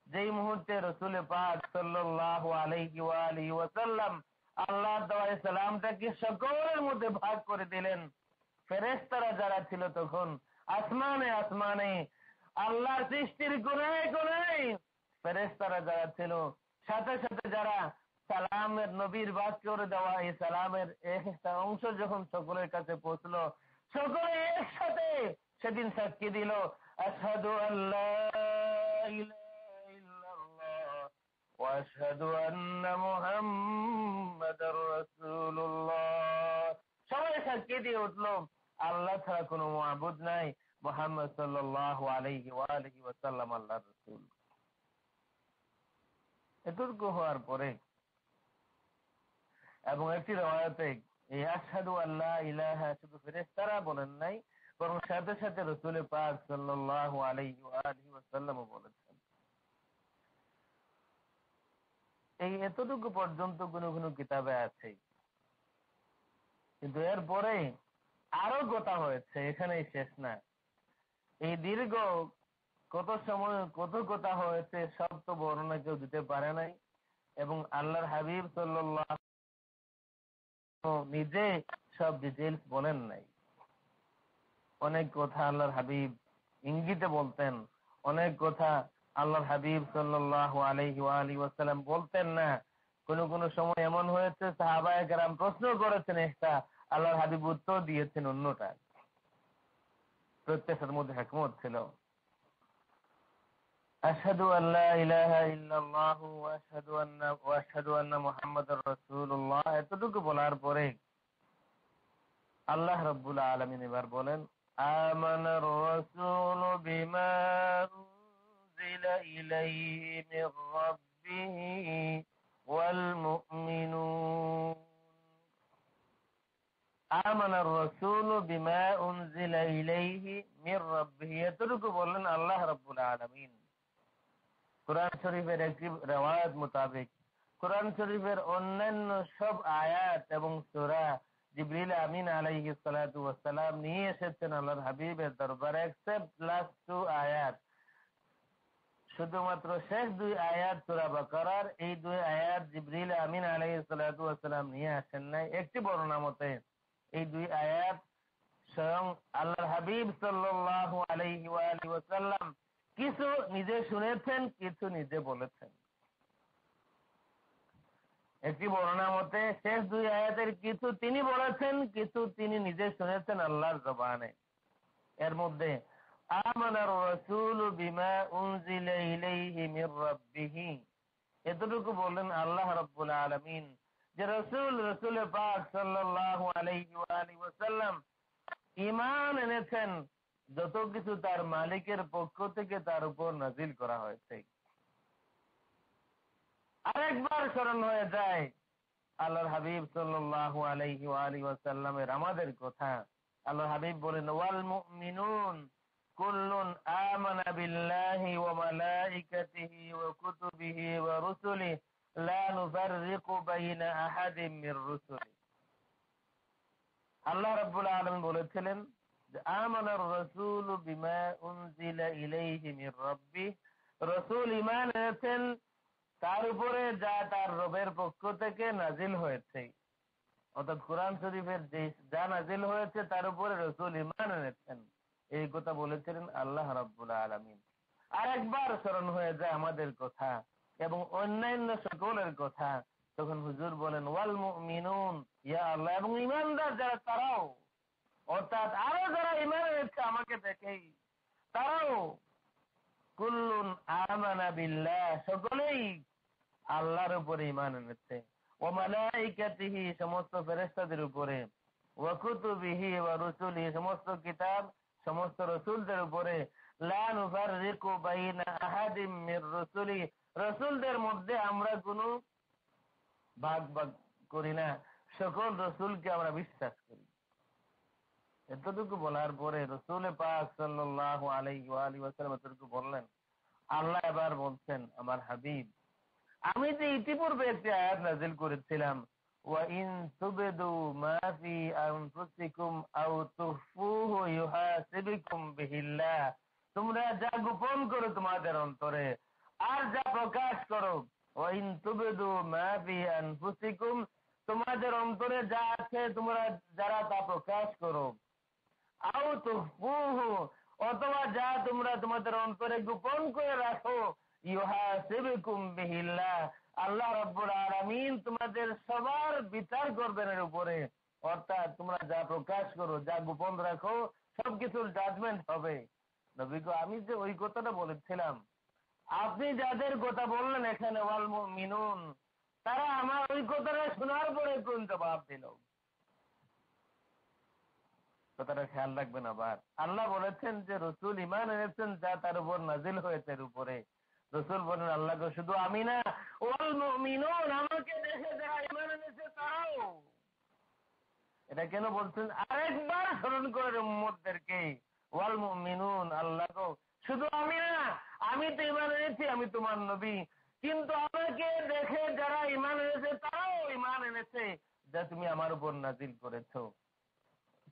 যেই মুহূর্তে রাসূল পাক সাল্লাল্লাহু আলাইহি ওয়া আলিহি ওয়াসাল্লাম আল্লাহ দেওয়া সালামটাকে সকলের মধ্যে ভাগ করে দিলেন। ফেরেশতারা যারা ছিল তখন আসমানে আসমানে, আল্লাহর সৃষ্টির কোনায় কোনায় ফেরেশতারা যারা ছিল, সাথে সাথে যারা সালামের নবীর বাদ করে দেওয়া এই সালামের একটা অংশ যখন সকলের কাছে পৌঁছলো, সকলে একসাথে সেদিন সাক্ষী দিল, আশহাদু আল্লা ইলাহা ইল্লাল্লাহ ওয়া আশহাদু আন্না মুহাম্মাদার রাসূলুল্লাহ। সবাই সাক্ষী দিয়ে উঠলো আল্লাহ ছাড়া কোনো মাবুদ নাই, মুহাম্মদ সাল্লাল্লাহু আলাইহি ওয়া আলিহি ওয়াসাল্লাম আল্লাহর রাসূল। এতটুকু হওয়ার পরে এবং একটি রওয়ায়াতে এই আশহাদু আল্লা ইলাহা শুধু ফেরেশতারা বলেন নাই, বরং সাথে সাথে রাসূল পাক সাল্লাল্লাহু আলাইহি ওয়া আলিহি ওয়াসাল্লাম বলেছেন। এই এতটুকু পর্যন্ত কোন কোন কিতাবে আছে, কিন্তু এরপরে আরো কথা হয়েছে, এখানেই শেষ না। এই দীর্ঘ কত সময় কত কথা হয়েছে সব তো বর্ণনা কেউ দিতে পারে নাই, এবং আল্লাহর হাবিব সাল্লাল্লাহু নিজে সব ডিটেইলস বলেন নাই। অনেক কথা আল্লাহর হাবিব ইঙ্গিতে বলতেন, অনেক কথা আল্লাহর হাবিব সাল্লাল্লাহু আলাইহি ওয়া আলিহি ওয়াসাল্লাম বলতেন না। কোন কোন সময় এমন হয়েছে সাহাবায়ে কেরাম প্রশ্ন করেছেন একটা, আল্লাহর হাবিব উত্তর দিয়েছেন অন্যটা। প্রত্যেকটার মধ্যে হিকমত ছিল। আশহাদু আল্লা ইলাহা ইল্লাল্লাহু ওয়া আশহাদু আন্না মুহাম্মাদুর রাসূলুল্লাহ, এতটুকু বলার পরে আল্লাহ রাব্বুল আলামিন এবার বলেন, আমানার রাসূলু বিমা উনজিলা ইলাইহি মির রাব্বিহি ওয়াল মুমিনুন। আমানার রাসূলু বিমা উনজিলা ইলাইহি মির রাব্বিহি, এতটুকু বললেন আল্লাহ রাব্বুল আলামিন। কুরআন শরীফের একটি রিওয়ায়াত মোতাবেক কুরআন শরীফের অন্যান্য সব আয়াত এবং সূরা জিবরিল আমিন আলাইহিস সালাতু ওয়াস সালাম নিয়ে এসেছেন আল্লাহর হাবিবের দরবারে, এক্সেপ্ট লাস্ট টু আয়াত। শুধুমাত্র শেষ দুই আয়াত সূরা বাকারার, এই দুই আয়াত জিবরিল আমিন আলাইহিস সালাতু ওয়াস সালাম নিয়ে আসেন নাই। একটি বর্ণনা মতে এই দুই আয়াত স্বয়ং আল্লাহর হাবিব সাল্লাল্লাহু আলাইহি ওয়া আলিহি ওয়াসাল্লাম কিছু নিজে শুনেছেন, কিছু নিজে বলেছেন। একটি বর্ণনা মতে শেষ দুই আয়াতের কিছু তিনি বলেছেন, কিছু তিনি নিজে শুনেছেন আল্লাহর জবানে। এর মধ্যে আমানার রাসূলু বিমা উনজিলা ইলাইহি মির রাব্বিহি, এতটুকু বললেন আল্লাহ রাব্বুল আলামিন যে রাসূল পাক সাল্লাল্লাহু আলাইহি ওয়া আলিহি ওয়াসাল্লাম ঈমান এনেছেন যত কিছু তার মালিকের পক্ষ থেকে তার উপর নাজিল করা হয়েছে। আরেকবার স্মরণ হয়ে যায় আল্লাহর হাবিব সাল্লাল্লাহু আলাইহি ওয়া আলিহি ওয়াসাল্লামের আমাদের কথা। আল্লাহর হাবিব বলেন, ওয়াল মুমিনুন কুল্লুন আমানা বিল্লাহি ওয়া মালাইকাতিহি ওয়া কুতুবিহি ওয়া রুসুলিহি লা নুফাররিকু বাইনা আহাদিম মির রুসুলি। আল্লাহ রাব্বুল আলামিন বলেছিলেন যে আমানার রাসূলু বিমা উনজিলা ইলাইহি মির রাব্বিহি, রাসূল ঈমান এনেছেন তার উপরে যা তার রবের পক্ষ থেকে নাজিল হয়েছে। অর্থাৎ কুরআন শরীফের যে যা নাজিল হয়েছে তার উপরে রাসূল ঈমান এনেছেন, এই কথা বলেছিলেন আল্লাহ রাব্বুল আলামিন। আরেকবার স্মরণ হয়ে যায় আমাদের কথা এবং অন্যান্য সকলের কথা। তখন হুজুর বলেন, ওয়াল মুমিনুন, ইয়া আল্লাহ, এবং ঈমানদার যারা তারাও, অর্থাৎ আরো যারা ঈমান এনেছে আমাকে দেখেই তারাও, কুল্লুন আমানা বিল্লাহ, সকলেই আল্লাহর উপরে ঈমান এনেছে, ওয়া মালাইকাতিহি, সমস্ত ফেরেশতাদের উপরে, ওয়া কুতুবিহি ওয়া রুসুলিহি, সমস্ত কিতাব সমস্ত রাসূলদের উপরে, লা নুফাররিকু বাইনা আহাদিম মির রুসুলিহি, রাসূলদের মধ্যে আমরা কোনো ভাগ করি না, সকল রাসূলকে আমরা বিশ্বাস করি। এতটুকু বলার পরে রাসূল পাক সাল্লাল্লাহু আলাইহি ওয়া আলিহি ওয়াসাল্লাম এতটুকু বললেন। আল্লাহ এবার বলছেন, আমার হাবিব, আমি যে ইতিপূর্বে একটি আয়াত নাযিল করেছিলাম, ওয়া ইন তুবদু মা ফি আনফুসিকুম আও তুখফুহু ইউহাসিবুকুম বিহিল্লাহ, তোমরা যা গোপন করো তোমাদের অন্তরে আর যা প্রকাশ করো, ওয়া ইন তুবদু মা ফি আনফুসিকুম, তোমাদের অন্তরে যা আছে তোমরা যারা তা প্রকাশ করো, আও তুখফুহু, অথবা যা তোমরা তোমাদের অন্তরে গোপন করে রাখো, ইউহাসিবুকুম বিহিল্লাহ, আল্লাহ রাব্বুল আলামিন তোমাদের সবার বিচার করবেন এর উপরে। অর্থাৎ তোমরা যা প্রকাশ করো, যা গোপন রাখো, সবকিছুর জাজমেন্ট হবে। নবী গো, আমি যে ওই কথাটা বলেছিলাম, আপনি যাদের কথা বললেন এখানে ওয়াল মুমিনুন, তারা আমার ওই কথাটা শোনার পরে কোন জবাব দিল? কথাটা খেয়াল রাখবেন। আবার আল্লাহ বলেছেন যে রাসূল ঈমান এনেছেন যা তার উপর নাজিল হয়েছে এর উপরে। রাসূল বলেন, আল্লাহকে শুধু আমি না, ওয়াল মুমিনুন, আমাকে দেখে যারা ঈমান এনেছে তারাও। এটা কেন বলছেন? আরেকবার স্মরণ করেন উম্মতদেরকে, ওয়াল মুমিনুন, আল্লাহকে শুধু আমি না, আমি তো ঈমান এনেছি, আমি তোমার নবী, কিন্তু আমাকে দেখে যারা ঈমান এনেছে তারাও ঈমান এনেছে যা তুমি আমার উপর নাজিল করেছো।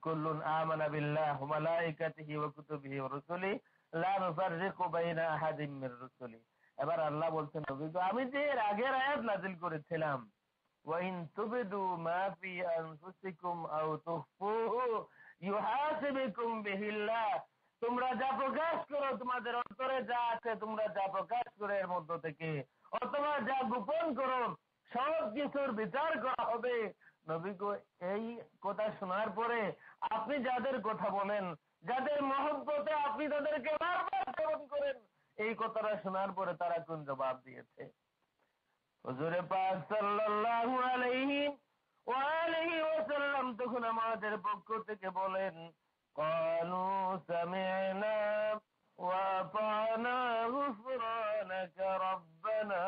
কুল্লুন আমানা বিল্লাহি ওয়া মালাইকাতিহি ওয়া কুতুবিহি ওয়া রুসুলিহি লা নুফাররিকু বাইনা আহাদিম মির রুসুলিহি। এবার আল্লাহ বলছেন, নবী গো, আমি যে এর আগের আয়াত নাযিল করেছিলাম, ওয়া ইন তুবদু মা ফি আনফুসিকুম আও তুখফুহু ইউহাসিবুকুম বিহিল্লাহ, তোমরা যা প্রকাশ করো, তোমাদের অন্তরে যা আছে তোমরা যা প্রকাশ করো এর মধ্য থেকে, অথবা যা গোপন করো, সব কিছুর বিচার করা হবে। নবী গো, এই কথা শোনার পরে আপনি যাদের কথা বলেন, যাদের মহব্বতে আপনি তাদেরকে বারবার স্মরণ করেন, এই কথাটা শোনার পরে তারা কোন জবাব দিয়েছে? হুজুরে পাক সাল্লাল্লাহু আলাইহি ওয়া আলিহি ওয়াসাল্লাম তখন আমাদের পক্ষ থেকে বলেন, ক্বালু সামি'না ওয়া আতা'না গুফরানাকা রাব্বানা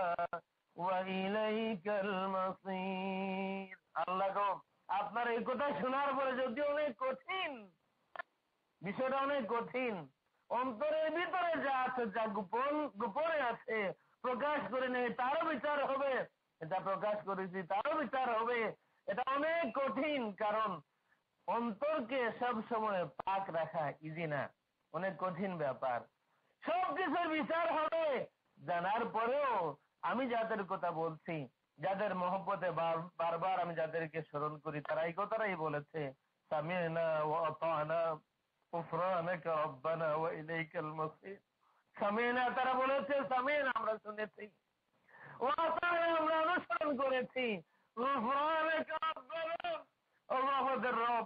ওয়া ইলাইকাল মাসীর। আল্লাহ গো, আপনার এই কথা শোনার পরে যদি অনেক কঠিন, বিষয়টা অনেক কঠিন, অন্তরের ভিতরে যা আছে, যা গোপনে আছে, প্রকাশ করে নেই তারও বিচার হবে, এটা প্রকাশ করেছি তারও বিচার হবে। এটা অনেক কঠিন, কারণ অন্তরকে সব সময় পাক রাখা ইজি না, অনেক কঠিন ব্যাপার। সবকিছুর বিচার হবে জানার পরেও আমি যাদের কথা বলছি, যাদের মহব্বতে বারবার আমি যাদেরকে স্মরণ করি, তারা এই কথাটাই বলেছে, সামি'না ওয়া আতা'না গুফরানাকা রাব্বানা ওয়া ইলাইকাল মাসীর। সামি'না, তারা বলেছে সামি'না, আমরা শুনেছি, ওয়া আতা'না, আমরা অনুসরণ করেছি, গুফরানাকা রাব্বানা, ও আমাদের রব,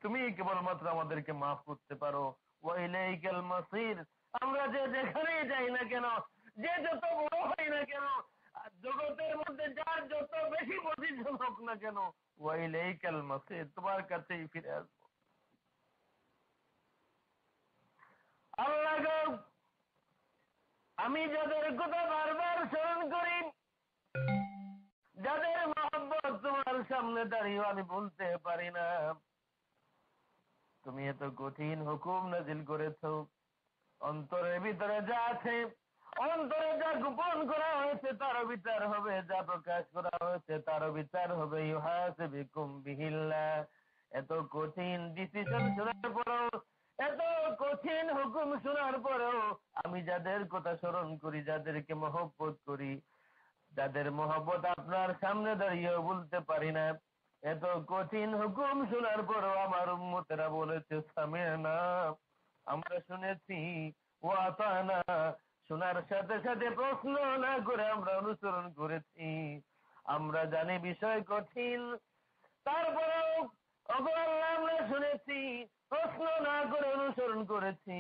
তুমি কেবলমাত্র আমাদেরকে মাফ করতে পারো, ওয়া ইলাইকাল মাসীর, আমরা যে যেখানেই যাই না কেন, যে যত বড় হই না কেন, জগতের মধ্যে যার যত বেশি পজিশন হোক না কেন, ওয়া ইলাইকাল মাসীর, তোমার কাছেই ফিরে আসবো। আল্লাহ গো, আমি যাদের কথা বারবার স্মরণ করি, যাদের মহব্বত তোমার সামনে দাঁড়িয়ে আমি বলতে পারি না, তুমি এত কঠিন হুকুম নাজিল করেছো, অন্তরের ভিতরে যা আছে, অন্তরে যা গোপন করা হয়েছে তারও বিচার হবে, যা প্রকাশ করা হয়েছে তারও বিচার হবে। ইউহাসিবুকুম বিহিল্লাহ, এত কঠিন ডিসিশন শোনার পরেও, এত কঠিন হুকুম শোনার পরেও আমি যাদের কথা স্মরণ করি, যাদেরকে মহব্বত করি, যাদের মহব্বত আপনার সামনে দাঁড়িয়েও বলতে পারি না, এত কঠিন হুকুম শোনার পরেও আমার উম্মতেরা বলেছে সামি'না, আমরা শুনেছি, ওয়া আতা'না, শোনার সাথে সাথে প্রশ্ন না করে আমরা অনুসরণ করেছি। আমরা জানি বিষয় কঠিন, তারপরেও ওগো আল্লাহ, আমরা শুনেছি, প্রশ্ন না করে অনুসরণ করেছি,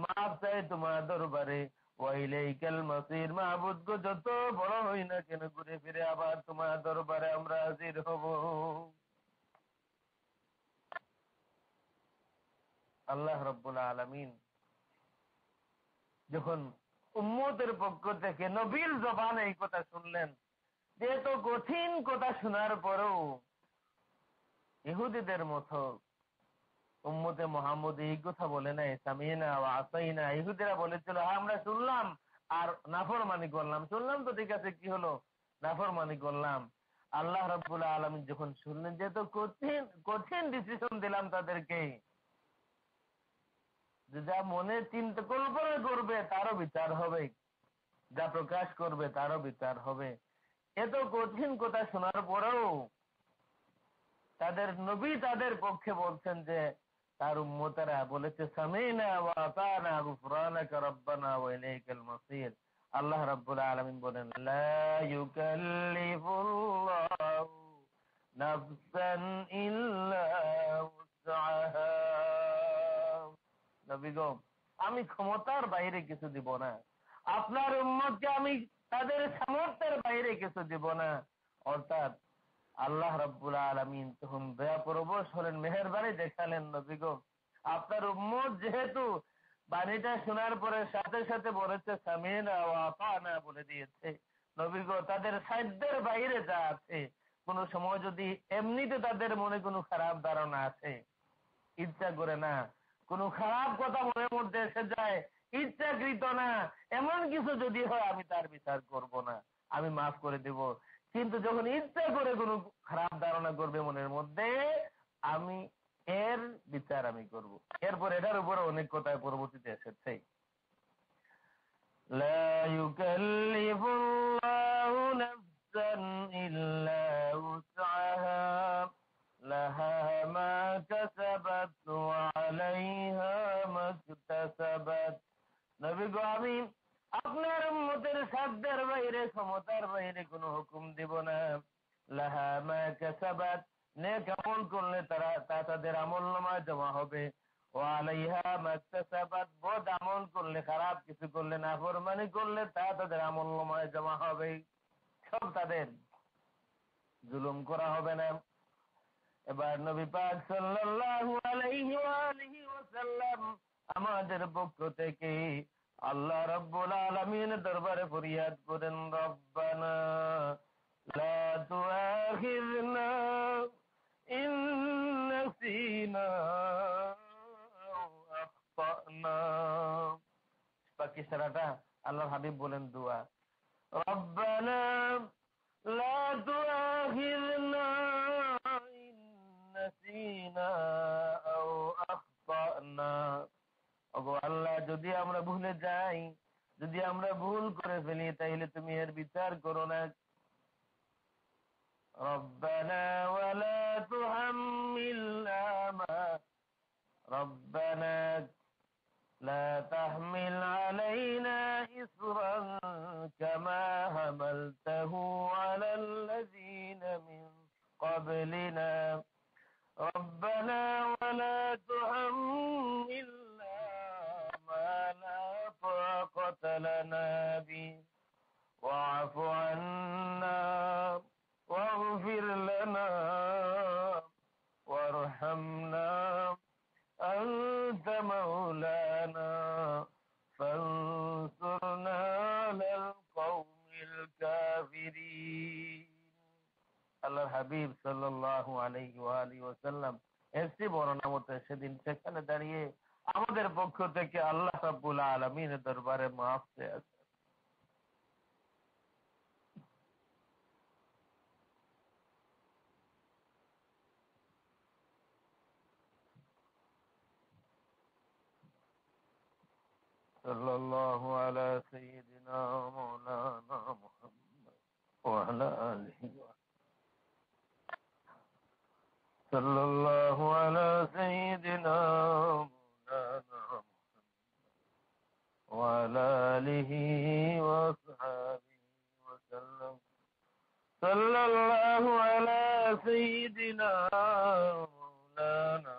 মাফ চাই তোমার দরবারে, ওয়া ইলাইকাল মাসীর, মাহবুদ গো, যত বড় হই না কেন ঘুরে ফিরে আবার তোমার দরবারে আমরা হাজির হব। আল্লাহ রাব্বুল আলামিন যখন উম্মতের পক্ষ থেকে নবীর জবানে এই কথা শুনলেন, যে এত কঠিন কথা শোনার পরেও ইহুদিদের মতো উম্মতে মুহাম্মদ এই কথা বলে নাই, সামি'না ওয়া আতাইনা। ইহুদিরা বলেছিল, আমরা শুনলাম আর নাফরমানি করলাম, শুনলাম তো ঠিক আছে, কি হলো, নাফরমানি করলাম। আল্লাহ রাব্বুল আলামিন যখন শুনলেন যে এত কঠিন কঠিন ডিসিশন দিলাম তাদেরকে, যে যা মনে চিন্তা কল্পনা করবে তারও বিচার হবে, যা প্রকাশ করবে তারও বিচার হবে, এত কঠিন কথা শোনার পরেও তাদের নবী তাদের পক্ষে বলছেন যে, তার উম্মতেরা বলেছে সামি'না ওয়া আতা'না গুফরানাকা রাব্বানা ওয়া ইলাইকাল মাসীর। আল্লাহ রাব্বুল আলামিন বলেন, লা ইউকাল্লিফুল্লাহু নাফসান ইল্লা উসআহা। নবী গো, আমি ক্ষমতার বাইরে কিছু দিব না, আপনার উম্মতকে আমি তাদের সামর্থ্যের বাইরে কিছু দিব না। অর্থাৎ আল্লাহ রাব্বুল আলামিন তখন দয়া পরবশ হলেন, মেহেরবানি দেখালেন, নবী গো, আপনার উম্মত যেহেতু বাণীটা শোনার পরে সাথে সাথে বলেছে সামি'না ওয়া আতা'না বলে দিয়েছে, নবী গো, তাদের সাধ্যের বাইরে যা আছে, কোন সময় যদি এমনিতে তাদের মনে কোনো খারাপ ধারণা আছে, ইচ্ছা করে না, কোনো খারাপ কথা মনের মধ্যে এসে যায়, ইচ্ছাকৃত না, এমন কিছু যদি হয়, আমি তার বিচার করব না, আমি মাফ করে দেব। কিন্তু যখন ইচ্ছা করে কোনো খারাপ ধারণা করবে মনের মধ্যে, আমি এর বিচার আমি করব। এরপর এটার উপরে অনেক কথা পরবর্তীতে এসেছে। লা ইউকাল্লিফুল্লাহু নাফসান ইল্লা উসআহা লাহা মা কাসাবাত ওয়া আলাইহা মাকতাসাবাত। নবী গো, আমি আপনার উম্মতের সাধ্যের বাইরে, ক্ষমতার বাইরে কোনো হুকুম দিব না। লাহা মা কাসাবাত, নেক আমল করলে তা তাদের আমলনামায় জমা হবে, ওয়ালাইহা মাকতাসাবাত, বদ আমল করলে, খারাপ কিছু করলে, নাফরমানি করলে তা তাদের আমলনামায় জমা হবে, সব তাদের, জুলুম করা হবে না। এবার নবী পাক সাল্লাল্লাহু আলাইহি ওয়া আলিহি ওয়াসাল্লাম আমাদের পক্ষ থেকে আল্লাহ রাব্বুল আলামিনের দরবারে ফরিয়াদ করেন, রব্বানা লা তুআখিযনা ইন নাসিনা আও আখতানা। বাকি সারাটা আল্লাহর হাবিব বলেন দোয়া, রব্বানা লা তুআখিযনা ইন নাসিনা আও আখতানা। ওগো আল্লাহ, যদি আমরা ভুলে যাই, যদি আমরা ভুল করে ফেলি, তাইলে তুমি এর বিচার করো না। রব্বানা ওয়ালা তুহাম্মিলনা মা রব্বানা লা তাহমিল আলাইনা ইসরান কামা হামালতাহু আলাল্লাযীনা মিন ক্বাবলিনা রব্বানা ওয়ালা তুহাম্মিলনা মা লা তাকাতা লানা বিহি ওয়া'ফু আন্না واغفر لنا وارحمنا أنت مولانا فانصرنا على القوم الكافرين। আল্লাহর হাবিব সাল্লাল্লাহু আলাইহি ওয়া আলিহি ওয়াসাল্লাম এসে বর্ণনা মতে সেদিন সেখানে দাঁড়িয়ে আমাদের পক্ষ থেকে আল্লাহ রাব্বুল আলামিনের দরবারে মাফ চেয়ে সাল্লাল্লাহু আলা সাইয়্যিদিনা মাওলানা মুহাম্মদ ওয়া আলা আলিহি সাল্লাল্লাহু আলা সাইয়্যিদিনা মাওলানা মুহাম্মদ ওয়া আলা আলিহি ওয়া সাহবিহি ওয়া সাল্লাম। সাল্লাল্লাহু আলা সাইয়্যিদিনা মাওলানা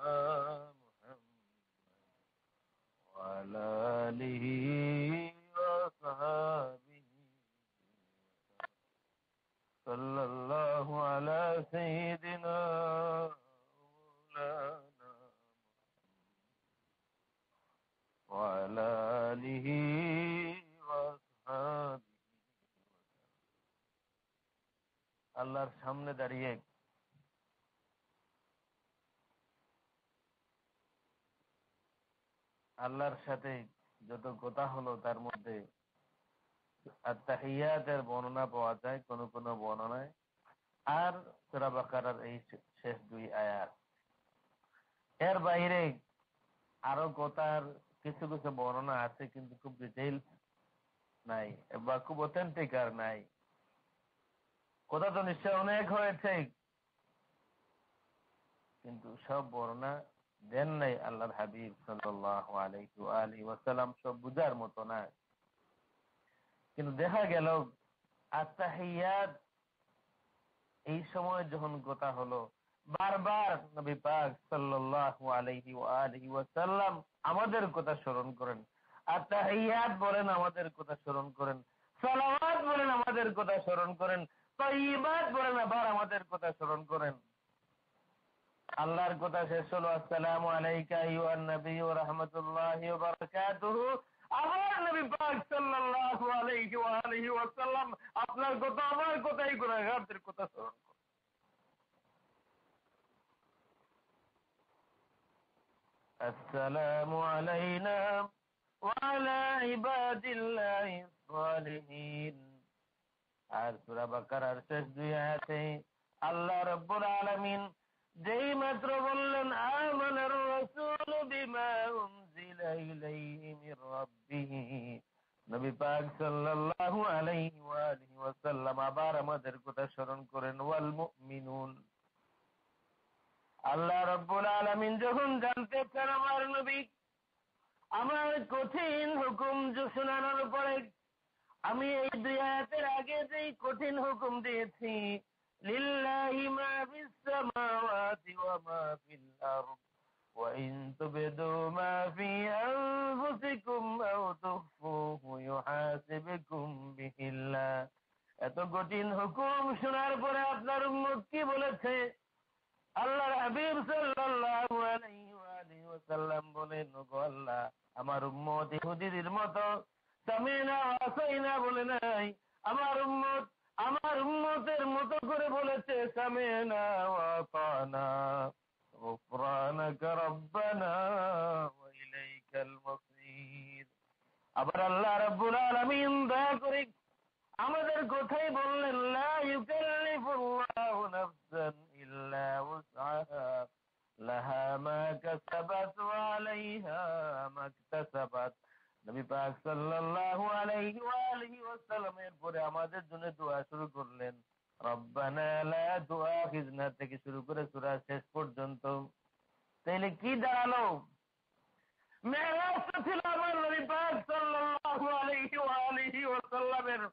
وعلى آله وصحبه صلى الله على سيدنا مولانا وعلى آله وصحبه। আল্লাহর সামনে দাঁড়িয়ে আল্লাহর সাথে যত কথা হলো তার মধ্যে আত-তাহিয়াতের বর্ণনা পাওয়া যায় কোন কোন বর্ণনায়, আর সূরা বাকারার এই শেষ দুই আয়াত। এর বাইরে আরো কথার কিছু কিছু বর্ণনা আছে, কিন্তু খুব ডিটেইল নাই বা খুব অথেন্টিক আর নাই। কথা তো নিশ্চয় অনেক হয়েছে, কিন্তু সব বর্ণনা দেন নাই আল্লাহর হাবিব সাল্লাল্লাহু আলাইহি ওয়া আলিহি ওয়াসাল্লাম, সব বুঝার মতো না। কিন্তু দেখা গেল আত-তাহিয়াত এই সময় যখন কথা হলো, বারবার নবী পাক সাল্লাল্লাহু আলাইহি ওয়া আলিহি ওয়াসাল্লাম আমাদের কথা স্মরণ করেন। আত-তাহিয়াত বলেন আমাদের কথা স্মরণ করেন, সালাওয়াত বলেন আমাদের কথা স্মরণ করেন, তাইয়্যিবাত বলেন আবার আমাদের কথা স্মরণ করেন। আল্লাহর কথা শেষ হলো আসসালামু আলাইকা আইয়ুহান নবী ওয়া রাহমাতুল্লাহি ওয়া বারাকাতুহু, আবার নবী পাক সাল্লাল্লাহু আলাইহি ওয়া আলিহি ওয়াসাল্লাম আপনার কথা আমার কথাই গুনাহগারদের কথা স্মরণ করেন। আসসালামু আলাইনা ওয়া আলা ইবাদিল্লাহিস সালিহিন। আর সূরা বাকারার শেষ দুই আয়াতে আল্লাহ রাব্বুল আলামিন যেই মাত্র বললেন আমানার রাসূলু বিমা উনজিলা ইলাইহি মির রাব্বিহি, নবী পাক সাল্লাল্লাহু আলাইহি ওয়া আলিহি ওয়াসাল্লাম আবার আমাদের কথা স্মরণ করেন, ওয়াল মুমিনুন। আল্লাহ রাব্বুল আলামিন যখন জানতে চান আমার নবী আমার কঠিন হুকুম শোনানোর পরে আমি এই দুই আয়াতের আগে যেই কঠিন হুকুম দিয়েছি, লিল্লাহি মা ফিস সামাওয়াতি ওয়া মা ফিল আরদ, وإن تبدوا ما في أنفسكم أو تخفوه يحاسبكم به الله। এত কঠিন হুকুম শোনার পরে আপনার উম্মত কি বলেছে? আল্লাহর হাবিব সাল্লাল্লাহু আলাইহি ওয়াসাল্লাম বলেন, ওগো আল্লাহ, আমার উম্মত ইহুদিদের মতো সামিনা ওয়া আতাইনা বলে নাই। আমার উম্মতের মতো করে বলেছে সামিনা ওয়া আতানা গুফরানাকা রাব্বানা ওয়া ইলাইকাল মাসীর। আবার আল্লাহ রাব্বুল আলামিন দয়া করে আমাদের কথাই বললেন, লা ইউকাল্লিফুল্লাহু নাফসান ইল্লা উসআহা লাহা মা কাসাবাত ওয়া আলাইহা মা ইকতাসাবাত। নবী পাক সাল্লাল্লাহু আলাইহি ওয়া আলিহি ওয়াসাল্লাম এরপরে আমাদের জন্য দোয়া শুরু করলেন, রব্বানা লা তুআখিযনা থেকে শুরু করে সূরা শেষ পর্যন্ত। তাইলে কি দাঁড়ালো? মেরাজ ছিল আমার নবী পাক সাল্লাল্লাহু আলাইহি ওয়া আলিহি ওয়াসাল্লামের,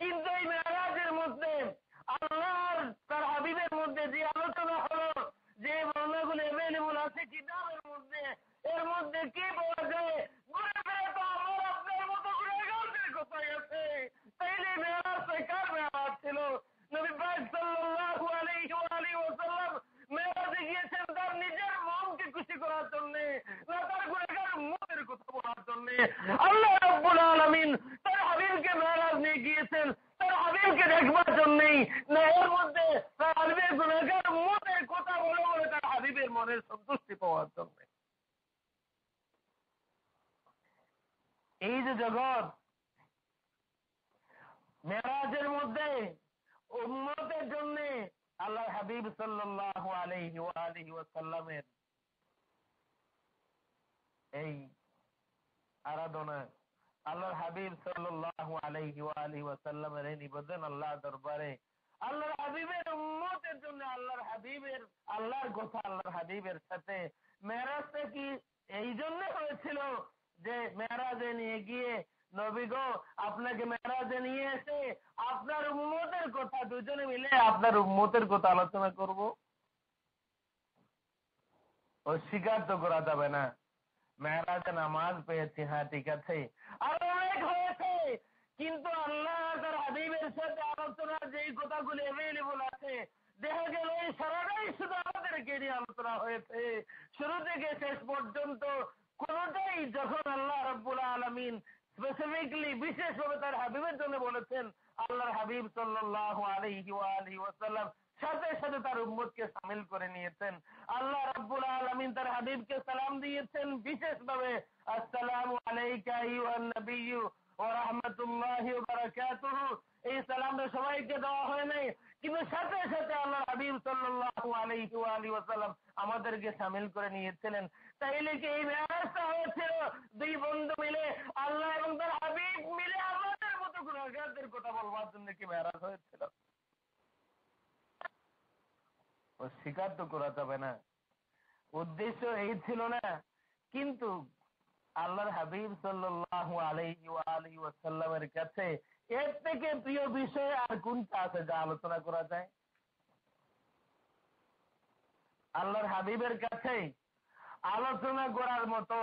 কিন্তু এই মেরাজের মধ্যে আল্লাহর তার হাবিবের মধ্যে যে আলোচনা হলো, যে বর্ণনাগুলো অ্যাভেলেবল আছে কিতাবের মধ্যে, এর মধ্যে কি বলা যায়? ঘুরে ফিরে তো আমার আপনার মতো গুনাহগারদের কথাই আছে। তাইলে মেরাজটা কার মেরাজ ছিল? নবী পাক সাল্লাল্লাহু আলাইহি ওয়া আলিহি ওয়াসাল্লাম মেরাজে গিয়েছেন তার নিজের মনকে খুশি করার জন্য, না তার গুনাহগার উম্মতের কথা বলার জন্য। আল্লাহ রাব্বুল আলামিন তার হাবিবকে মেরাজ নিয়ে গিয়েছেন তার হাবিবকে দেখবার জন্যই, না এর মধ্যে তার হাবিবের গুনাহগার উম্মতের কথা বলে বলে তার হাবিবের মনের সন্তুষ্টি পাওয়ার জন্য। এই যে জগৎ, মেরাজের মধ্যে উম্মতের জন্য আল্লাহ হাবিব সাল্লাল্লাহু আলাইহি ওয়া আলিহি ওয়াসাল্লামের এই আরাধনা, আল্লাহর হাবিব সাল্লাল্লাহু আলাইহি ওয়া আলিহি ওয়াসাল্লামের এই নিবেদন আল্লাহ দরবারে আল্লাহর হাবিবের উম্মতের জন্য আল্লাহর কথা আল্লাহর হাবিবের সাথে মেরাজটা কি এই জন্য হয়েছিল যে মেরাজে নিয়ে গিয়ে নবী গো আপনাকে মেরাজে নিয়ে এসে আপনার উম্মতের কথা দুজনে মিলে আপনার উম্মতের কথা আলোচনা করব? অস্বীকার তো করা যাবে না। মেরাজে নামাজ পেয়েছি, হ্যাঁ ঠিক আছে, আরো অনেক হয়েছে, কিন্তু আল্লাহ তার হাবিবের সাথে আলোচনা যেই কথাগুলি অ্যাভেলেবল আছে, দেখা গেল এই সারাটাই শুধু আমাদেরকে নিয়ে আলোচনা হয়েছে, শুরু থেকে শেষ পর্যন্ত কোনটাই যখন আল্লাহ রাব্বুল আলামিন স্পেসিফিকলি বিশেষভাবে তার হাবিবের জন্য বলেছেন, আল্লাহর হাবিব সাল্লাল্লাহু আলাইহি ওয়া আলিহি ওয়াসাল্লাম সাথে সাথে তার উম্মতকে শামিল করে নিয়েছেন। আল্লাহ রাব্বুল আলামিন তার হাবিবকে সালাম দিয়েছেন বিশেষভাবে, আসসালামু আলাইকা আইয়ুহান নাবিয়্যু ওয়া রাহমাতুল্লাহি ওয়া বারাকাতুহু। এই সালামটা সবাইকে দেওয়া হয় নাই, কিন্তু সাথে সাথে আল্লাহ হাবিব সাল্লাল্লাহু আলাইহি ওয়া আলিহি ওয়াসাল্লাম আমাদেরকে শামিল করে নিয়েছিলেন। তাইলে কি এই মেরাজটা হয়েছিল দুই বন্ধু মিলে, আল্লাহ এবং তার হাবিব মিলে আমাদের মতো গুনাহগারদের কথা বলবার জন্য কি মেরাজ হয়েছিল? অস্বীকার তো করা যাবে না। উদ্দেশ্য এই ছিল না, কিন্তু আল্লাহর হাবিব সাল্লাল্লাহু আলাইহি ওয়া আলিহি ওয়াসাল্লামের কাছে এর থেকে প্রিয় বিষয় আর কোনটা আছে যা আলোচনা করা যায়? আল্লাহর হাবিবের কাছে আলোচনা করার মতো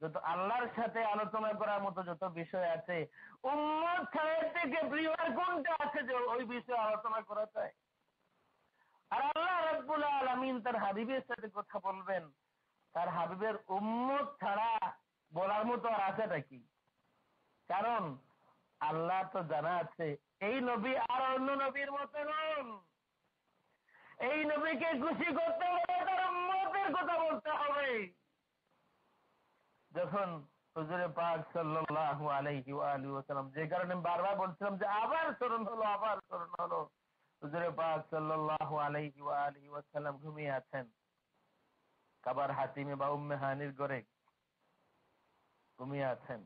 যত, আল্লাহর সাথে আলোচনা করার মতো যত বিষয় আছে, উম্মত ছাড়া এর থেকে প্রিয় আর কোনটা আছে যে ওই বিষয়ে আলোচনা করা যায়? আর আল্লাহ রাব্বুল আলামিন তার হাবিবের সাথে কথা বলবেন, তার হাবিবের উম্মত ছাড়া বলার মতো আর আছেটা কি? কারণ আল্লাহ তো জানা আছে এই নবী আর অন্য নবীর মতো নন। এই নবীকে খুশি করতে হলে তার উম্মতের কথা বলতে হবে। যখন হুজুরে পাক সাল্লাল্লাহু আলাইহি ওয়া আলিহি ওয়াসাল্লাম, যে কারণে বারবার বলছিলাম যে আবার স্মরণ হলো, হুজুরে পাক সাল্লাল্লাহু আলাইহি ওয়া আলিহি ওয়াসাল্লাম ঘুমিয়ে আছেন কাবার হাতিমে বা উম্মে হানির ঘরে ঘুমিয়ে আছেন।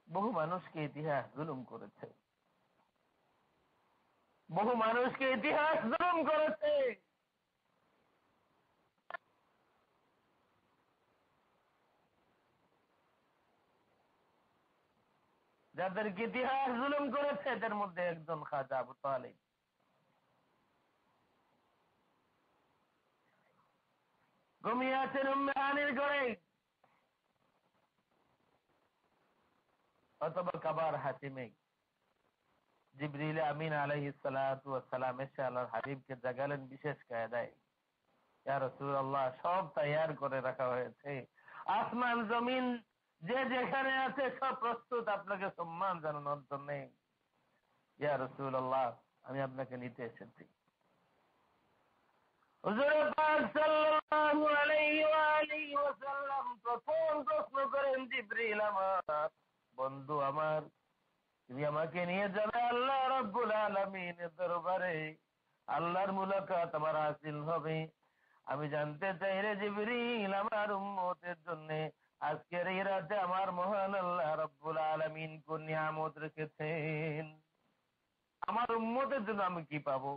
বহু মানুষকে ইতিহাস জুলুম করেছে, বহু মানুষকে ইতিহাস জুলুম করেছে। যাদেরকে ইতিহাস জুলুম করেছে এদের মধ্যে একজন খাজা আবু তালিব। ঘুমিয়ে আছেন উম্মে হানির ঘরে, অথবা কাবার হাতিমে জিবরিল আমিন আলাইহিস সালাতু ওয়াস সালাম এসে আল্লাহর হাবিবকে জাগালেন বিশেষ কায়দায়। ইয়া রাসূলুল্লাহ, সব তৈয়ার করে রাখা হয়েছে, আসমান জমিন যে যেখানে আছে সব প্রস্তুত আপনাকে সম্মান জানানোর জন্য। ইয়া রাসূলুল্লাহ, আমি আপনাকে নিতে এসেছি। হুজুর পাক সাল্লাল্লাহু আলাইহি ওয়া আলিহি ওয়াসাল্লাম প্রথম প্রশ্ন করেন, জিবরিল আমার বন্ধু আমার, তুমি আমাকে নিয়ে যাবে আল্লাহ রাব্বুল আলামিনের দরবারে, আল্লাহর মুলাকাত আমার হাসিল হবে। আমি জানতে চাই রে জিবরিল, আমার উম্মতের জন্য আজকের এই রাতে আমার মহান আল্লাহ রাব্বুল আলামিন কোন নিয়ামত রেখেছেন, আমার উম্মতের জন্য আমি কি পাবো?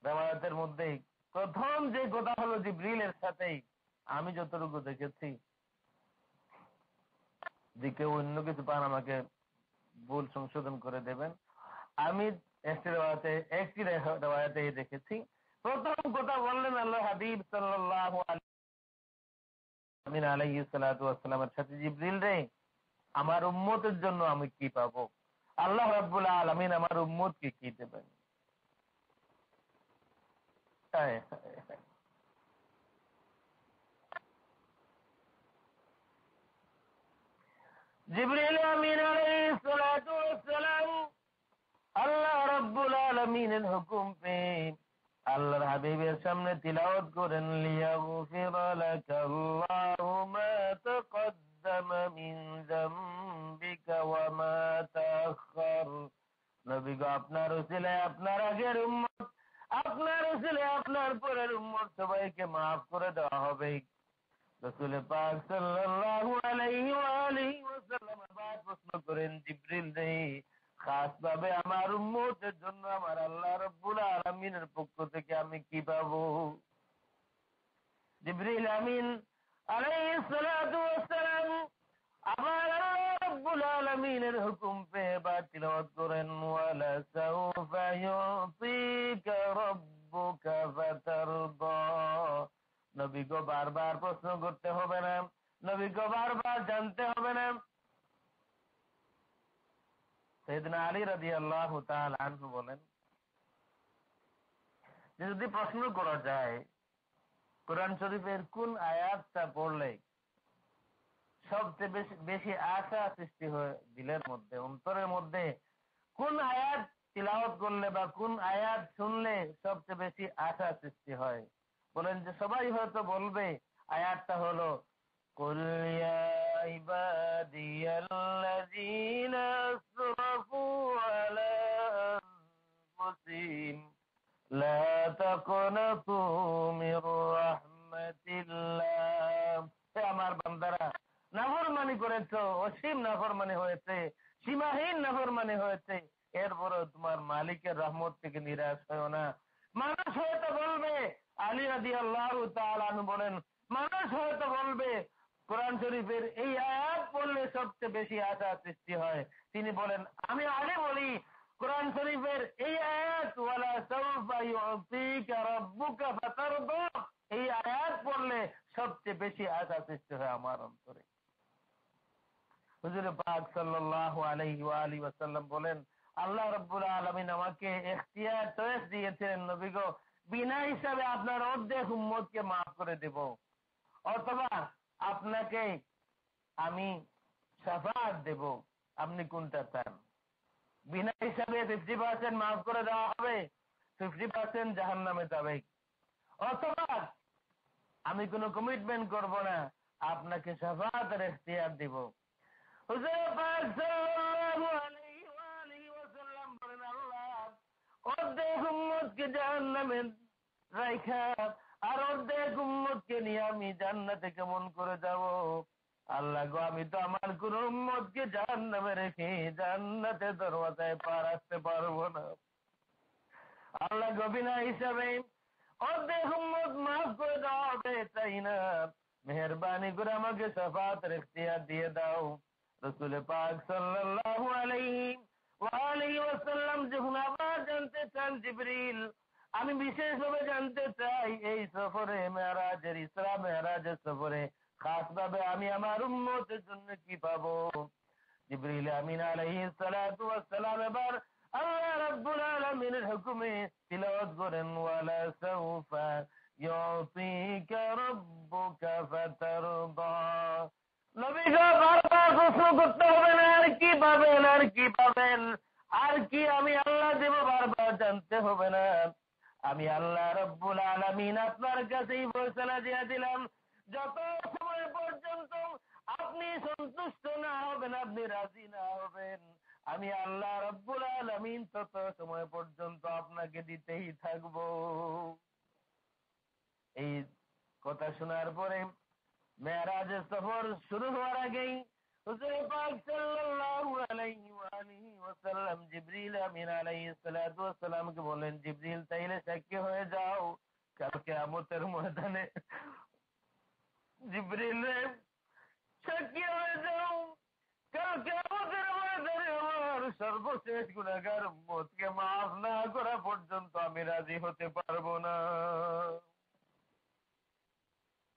রিওয়ায়াতের মধ্যে প্রথম যে কথা হলো জিবরিলের সাথে, আমি যতটুকু দেখেছি, যে কেউ অন্য কিছু পান আমাকে ভুল সংশোধন করে দেবেন, আমি একটি রিওয়ায়াতে দেখেছি, প্রথম কথা বললেন আল্লাহ হাবিব সাল্লাল্লাহু আলাইহি সাল্লামের সাথে, জিবরিল রে, আমার উম্মতের জন্য আমি কি পাবো? আল্লাহ রাব্বুল আলামিন আমার উম্মতকে কি দেবেন? জিবরিল আমিন আলাইহিস সালাতু ওয়াস সালাম আল্লাহ রাব্বুল আলামিনের হুকুম পেয়ে আল্লাহর হাবিবের সামনে তিলাওয়াত করেন, লিয়াগফিরা লাকাল্লাহু মা তাকদ্দামা মিন যামবিকা ওয়া মা তাআখার। নবী গো, আপনার উসিলায় আপনার আগের উম্মত, আপনার উসিলায় আপনার পরের উম্মত সবাইকে মাফ করে দেওয়া হবে। রাসূল পাক সাল্লাল্লাহু আলাইহি ওয়া আলিহি ওয়াসাল্লাম আবার প্রশ্ন করেন, জিবরিল রে, খাস ভাবে আমার উম্মতের জন্য আমার আল্লাহ রাব্বুল আলামিনের পক্ষ থেকে আমি কি পাবো? জিবরিল আমিন আলাইহিস সালাতু ওয়াস সালাম আবার আল্লাহ রাব্বুল আলামিনের হুকুম পেয়ে বা তিলাওয়াত করেন, ওয়ালা সাউফা ইউতিকা রাব্বুকা ফাতারদা। নবী গো, বারবার প্রশ্ন করতে হবে না, নবী গো, বারবার জানতে হবে না। সাইয়েদনা আলী রাদিয়াল্লাহু তাআলা আনহু বলেন যে যদি প্রশ্ন করা যায় কোরআন শরীফের কোন আয়াতটা পড়লে সবচেয়ে বেশি আশা সৃষ্টি হয় দিলের মধ্যে, অন্তরের মধ্যে কোন আয়াত তিলাওয়াত করলে বা কোন আয়াত শুনলে সবচেয়ে বেশি আশা সৃষ্টি হয়, বলেন যে সবাই হয়তো বলবে আয়াতটা হলো, কুল ইয়া ইবাদিয়াল্লাযীনা আসরাফু আলা আনফুসিহিম লা তাকনাতু মির রাহমাতিল্লাহ। হে আমার বান্দারা, নাফরমানি করেছো, অসীম নাফরমানি হয়েছে, সীমাহীন নাফরমানি হয়েছে, এরপরও তোমার মালিকের রহমত থেকে নিরাশ হয় না। মানুষ হয়তো বলবে, আলী রাদিয়াল্লাহু তাআলা আনহু বলেন, মানুষ হয়তো বলবে কোরআন শরীফের এই আয়াত পড়লে সবচেয়ে বেশি আশা সৃষ্টি হয়। তিনি বলেন, আমি আগে বলি কোরআন শরীফের এই আয়াত, ওয়ালা সাউফা ইউতিকা রাব্বুকা ফাতারদা, এই আয়াত পড়লে সবচেয়ে বেশি আশা সৃষ্টি হয় আমার অন্তরে। হুজুর পাক সাল্লাল্লাহু আলাইহি ওয়া আলিহি ওয়াসাল্লাম বলেন, আল্লাহ রাব্বুল আলামিন আমাকে ইখতিয়ার চয়েস দিয়েছেন, নবী গো, বিনা হিসাবে আপনার অর্ধেক উম্মতকে মাফ করে দেব, অথবা আপনাকে আমি শাফাআত দেব, আপনি কোনটা চান? বিনা হিসাবে 50% মাফ করে দেওয়া হবে, 50% জাহান্নামে যাবে, অথবা আমি কোনো কমিটমেন্ট করব না, আপনাকে শাফাআতের ইখতিয়ার দেব। হুজুর পাক সাল্লাল্লাহু আলাইহি ওয়া আলিহি ওয়াসাল্লাম বলেন, আল্লাহ অর্ধেক উম্মতকে জাহান্নামে রাইখা আর অর্ধেক উম্মতকে নিয়ে আমি জান্নাতে কেমন করে যাব? আল্লাহ গো, আমি তো আমার কোন উম্মতকে জাহান্নামে রেখে জান্নাতের দরওয়াজায় পা রাখতে পারবো না। আল্লাহ গো, বিনা হিসাবে অর্ধেক উম্মত মাফ করে দেওয়া হবে চাই না, মেহেরবানি করে আমাকে শাফাআতের ইখতিয়ার দিয়ে দাও। রাসূল পাক সাল্লাল্লাহু আলাইহি ওয়া আলিহি ওয়াসাল্লাম যখন আবার জানতে চান, জিবরিল আমি বিশেষভাবে জানতে চাই এই সফরে মেরাজের ইসরা মেরাজের সফরে খাস ভাবে আমি আমার উম্মতের জন্য কি পাবো। জিবরিল আমিন আলাইহিস সালাতু ওয়াস সালাম এবার আল্লাহ রাব্বুল আলামিনের হুকুমে তিলাওয়াত করেন, ওয়ালা সাউফা ইউতিকা রাব্বুকা ফাতারদা। নবীকে বারবার প্রশ্ন করতে হবে না আর কি পাবেন, আর কি পাবেন, আর কি আমি আল্লাহ দেব, বারবার জানতে হবে না। আমি আল্লাহ রাব্বুল আলামিন আপনার কাছেই ফয়সালা দিয়ে দিলাম। যত সময় পর্যন্ত আপনি সন্তুষ্ট না হবেন, আপনি রাজি না হবেন, আমি আল্লাহ রাব্বুল আলামিন তত সময় পর্যন্ত আপনাকে দিতেই থাকবো। এই কথা শোনার পরে মেরাজের সফর শুরু হওয়ার আগেই হুজুর পাক সাল্লাল্লাহু আলাইহি ওয়া আলিহি ওয়াসাল্লাম জিবরিল আমিন আলাইহিস সালাতু ওয়াস সালামকে বলেন, জিবরিল তাইলে সাক্ষী হয়ে যাও কাল কিয়ামতের ময়দানে। জিবরিল সাক্ষী হয়ে যাও কাল কিয়ামতের ময়দানে আমার সর্বশেষ গুনাহগার উম্মতকে মাফ না করা পর্যন্ত আমি রাজি হতে পারবো না।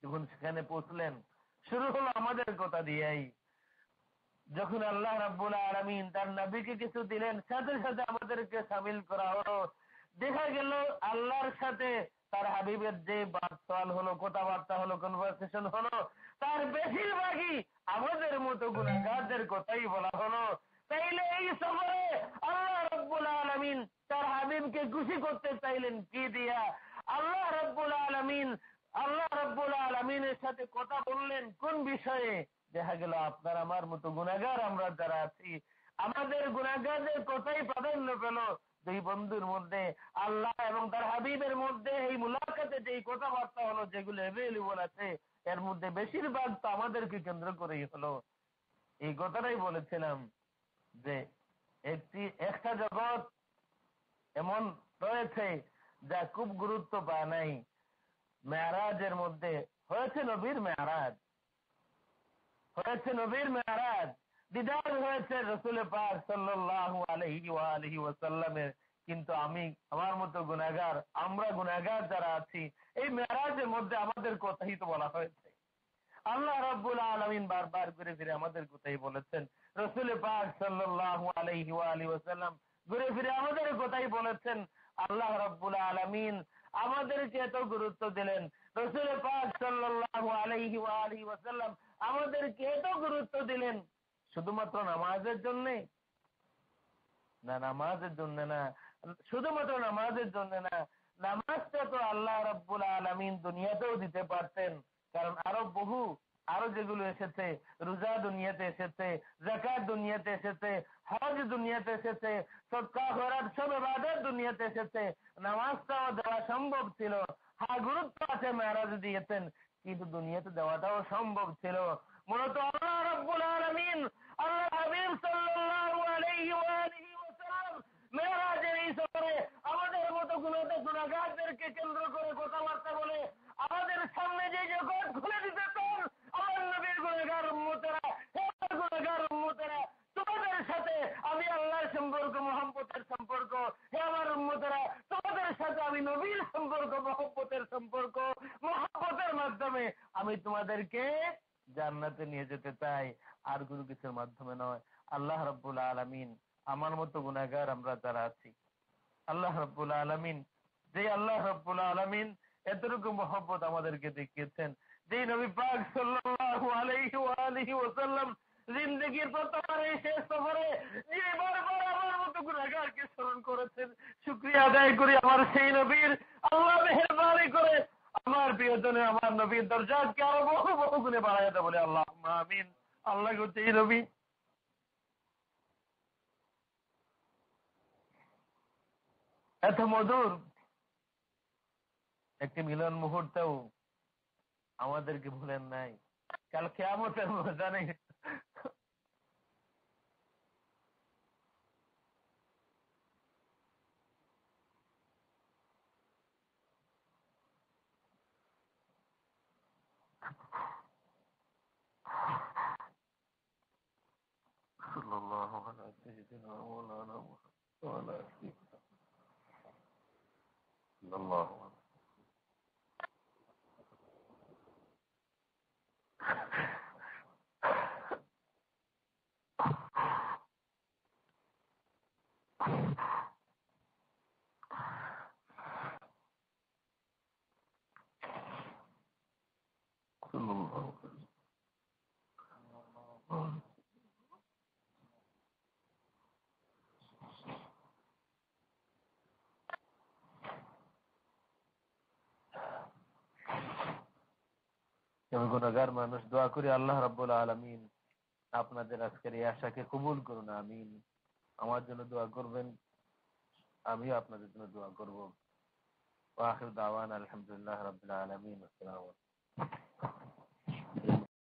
যখন সেখানে পৌঁছলেন শুরু হলো আমাদের কথা দিয়েই। যখন আল্লাহ রাব্বুল আলামিন তার নবীকে কিছু দিলেন, সাথে সাথে আমাদেরকে শামিল করা হলো। দেখা গেল আল্লাহর সাথে তার হাবিবের যে বার্তাল হলো, কথাবার্তা হলো, কনভারসেশন হলো, তার বেশিরভাগই আমাদের মতো গুনাহগারদের কথাই বলা হলো। তাইলে এই সফরে আল্লাহ রাব্বুল আলামিন তার হাবিবকে খুশি করতে চাইলেন কি দিয়া? আল্লাহ রাব্বুল আলামিনের সাথে কথা বললেন কোন বিষয়ে? দেখা গেল আপনার আমার মতো গুনাহগার আমরা যারা আছি, আমাদের গুনাহগারদের কথাই প্রাধান্য পেল। দুই বন্ধুর মধ্যে আল্লাহ এবং তার হাবিবের মধ্যে এই মুলাকাতে যে কথাবার্তা হলো, যেগুলো অ্যাভেলেবল আছে, এর মধ্যে বেশিরভাগ তো আমাদেরকে কেন্দ্র করেই হলো। এই কথাটাই বলেছিলাম যে একটা জগৎ এমন রয়েছে যা খুব গুরুত্ব পায় নাই। মেরাজের মধ্যে হয়েছে নবীর মেরাজ, দিদার হয়েছে রাসূল পাক সাল্লাল্লাহু আলাইহি ওয়া আলিহি ওয়াসাল্লামের। কিন্তু আমি আমার মতো গুনাহগার, আমরা গুনাহগার যারা আছি, এই মেরাজের মধ্যে আমাদের কথাই তো বলা হয়েছে। আল্লাহ রাব্বুল আলামিন বারবার ঘুরে ফিরে আমাদের কথাই বলেছেন। রাসূল পাক সাল্লাল্লাহু আলাইহি ওয়া আলিহি ওয়াসাল্লাম ঘুরে ফিরে আমাদের কথাই বলেছেন। আল্লাহ রাব্বুল আলামিন আমাদেরকে এত গুরুত্ব দিলেন, রাসূল পাক সাল্লাল্লাহু আলাইহি ওয়া আলিহি ওয়াসাল্লাম আমাদেরকে এত গুরুত্ব দিলেন শুধুমাত্র নামাজের জন্য না, নামাজের জন্য না, শুধুমাত্র নামাজের জন্য না। নামাজটা তো আল্লাহ রাব্বুল আলামিন দুনিয়াতেও দিতে পারতেন, কারণ আরো যেগুলো এসেছে, রোজা দুনিয়াতে এসেছে, যাকাত দুনিয়াতে এসেছে, হজ দুনিয়াতে এসেছে, সদকা খয়রাত সব ইবাদত দুনিয়াতে এসেছে। নামাজটাও দেওয়া সম্ভব ছিল। হ্যাঁ, গুরুত্ব আছে, মেরাজ দিয়েছেন, কিন্তু দুনিয়াতে দেওয়াটাও সম্ভব ছিল। মূলত আল্লাহ রাব্বুল আলামিন আল্লাহ হাবিব সাল্লাল্লাহু আলাইহি ওয়া আলিহি ওয়াসাল্লাম মেরাজের এই সফরে আমাদের মতো গুনাহগারদেরকে কেন্দ্র করে কথাবার্তা বলে আমাদের সামনে যে জগৎ খুলে দিতে চান, আমার নবীর গুনাহগার উম্মতেরা, হে গুনাহগার উম্মতেরা, তোমাদের সাথে আমি আল্লাহর সম্পর্ক, মহব্বতের সম্পর্ক, হে আমার উম্মতেরা, তোমাদের সাথে আমি নবীর সম্পর্ক, মহব্বতের সম্পর্ক, মহব্বতের মাধ্যমে আমি তোমাদেরকে জান্নাতে নিয়ে যেতে চাই, আর কোনো কিছুর মাধ্যমে নয়। আল্লাহ রাব্বুল আলামিন আমার মতো গুনাহগার আমরা যারা আছি, আল্লাহ রাব্বুল আলামিন এতটুকু মহব্বত আমাদেরকে দেখিয়েছেন, যে নবী পাক সাল্লাল্লাহু আলাইহি ওয়া আলিহি ওয়াসাল্লাম জিন্দেগীর প্রথম এই শেষ সফরে যে বারবার আমার মতো গুনাহগারকে স্মরণ করেছেন, শুকরিয়া আদায় করি আমার সেই নবীর। আল্লাহ মেহেরবানি করে আমার প্রিয়জনে আমার নবীর দরজাকে আরো বহু বহু গুণে বাড়াইতে বলে আল্লাহুম্মা আমিন। আল্লাহ করতে এই নবী এত মধুর একটি মিলন মুহূর্তেও আমাদেরকে ভুলেন নাই। কাল কিয়ামতের ময়দানে সাল্লাল্লাহু আলা সাইয়্যিদিনা ওয়া মাওলানা মুহাম্মদ ওয়া আলা আলিহি আমি গুনাহগার মানুষ, দোয়া করি আল্লাহ রাব্বুল আলামিন আপনাদের আজকের এই আশাকে কবুল করুন, আমিন। আমার জন্য দোয়া করবেন, আমিও আপনাদের জন্য দোয়া করব। ওয়া আখিরু দাওয়ানা আলহামদুলিল্লাহি রাব্বিল আলামিন। আসসালামু আলাইকুম।